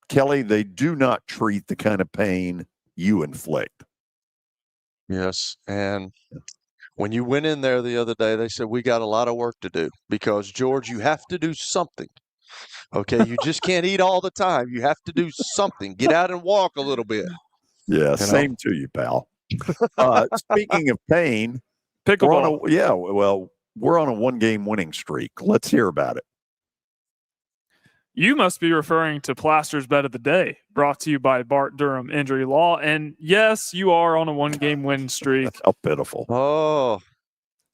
[SPEAKER 2] Kelly, they do not treat the kind of pain you inflict.
[SPEAKER 3] Yes. And when you went in there the other day, they said, we got a lot of work to do because, George, you have to do something. Okay. You just can't eat all the time. You have to do something. Get out and walk a little bit.
[SPEAKER 2] Yeah. Same to you, pal. Speaking of pain,
[SPEAKER 4] pickleball.
[SPEAKER 2] We're on a 1-game winning streak. Let's hear about it.
[SPEAKER 4] You must be referring to Plaster's Bet of the Day, brought to you by Bart Durham Injury Law. And yes, you are on a 1-game win streak.
[SPEAKER 2] How pitiful.
[SPEAKER 3] Oh,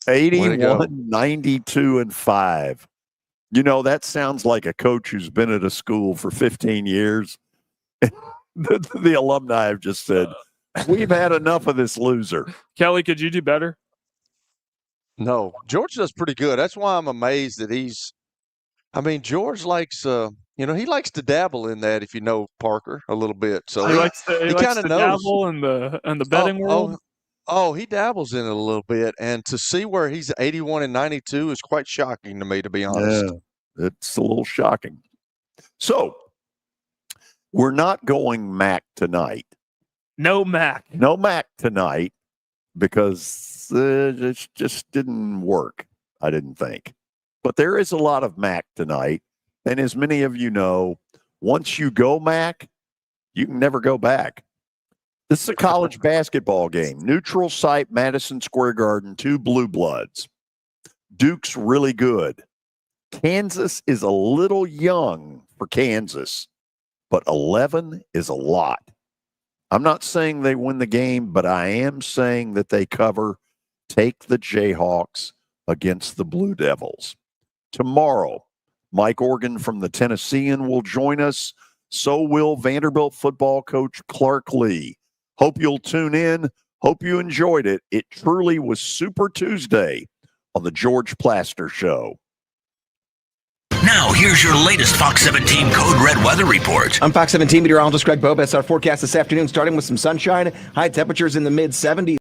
[SPEAKER 2] 81, 92, and 5. You know, that sounds like a coach who's been at a school for 15 years. The alumni have just said, we've had enough of this loser.
[SPEAKER 4] Kelly, could you do better?
[SPEAKER 3] No, George does pretty good. That's why I'm amazed that George likes, he likes to dabble in that, if you know Parker a little bit. So
[SPEAKER 4] he likes to dabble in the betting world.
[SPEAKER 3] Oh, he dabbles in it a little bit, and to see where he's 81 and 92 is quite shocking to me, to be honest.
[SPEAKER 2] Yeah, it's a little shocking. So we're not going Mac tonight.
[SPEAKER 4] No Mac
[SPEAKER 2] tonight because it just didn't work, I didn't think. But there is a lot of Mac tonight. And as many of you know, once you go Mac, you can never go back. This is a college basketball game. Neutral site, Madison Square Garden, 2 blue bloods. Duke's really good. Kansas is a little young for Kansas, but 11 is a lot. I'm not saying they win the game, but I am saying that they cover. Take the Jayhawks against the Blue Devils. Tomorrow, Mike Organ from the Tennessean will join us. So will Vanderbilt football coach Clark Lee. Hope you'll tune in. Hope you enjoyed it. It truly was Super Tuesday on the George Plaster Show.
[SPEAKER 1] Now, here's your latest Fox 17 Code Red weather report.
[SPEAKER 5] I'm Fox 17 meteorologist Greg Bobes. Our forecast this afternoon starting with some sunshine, high temperatures in the mid-70s.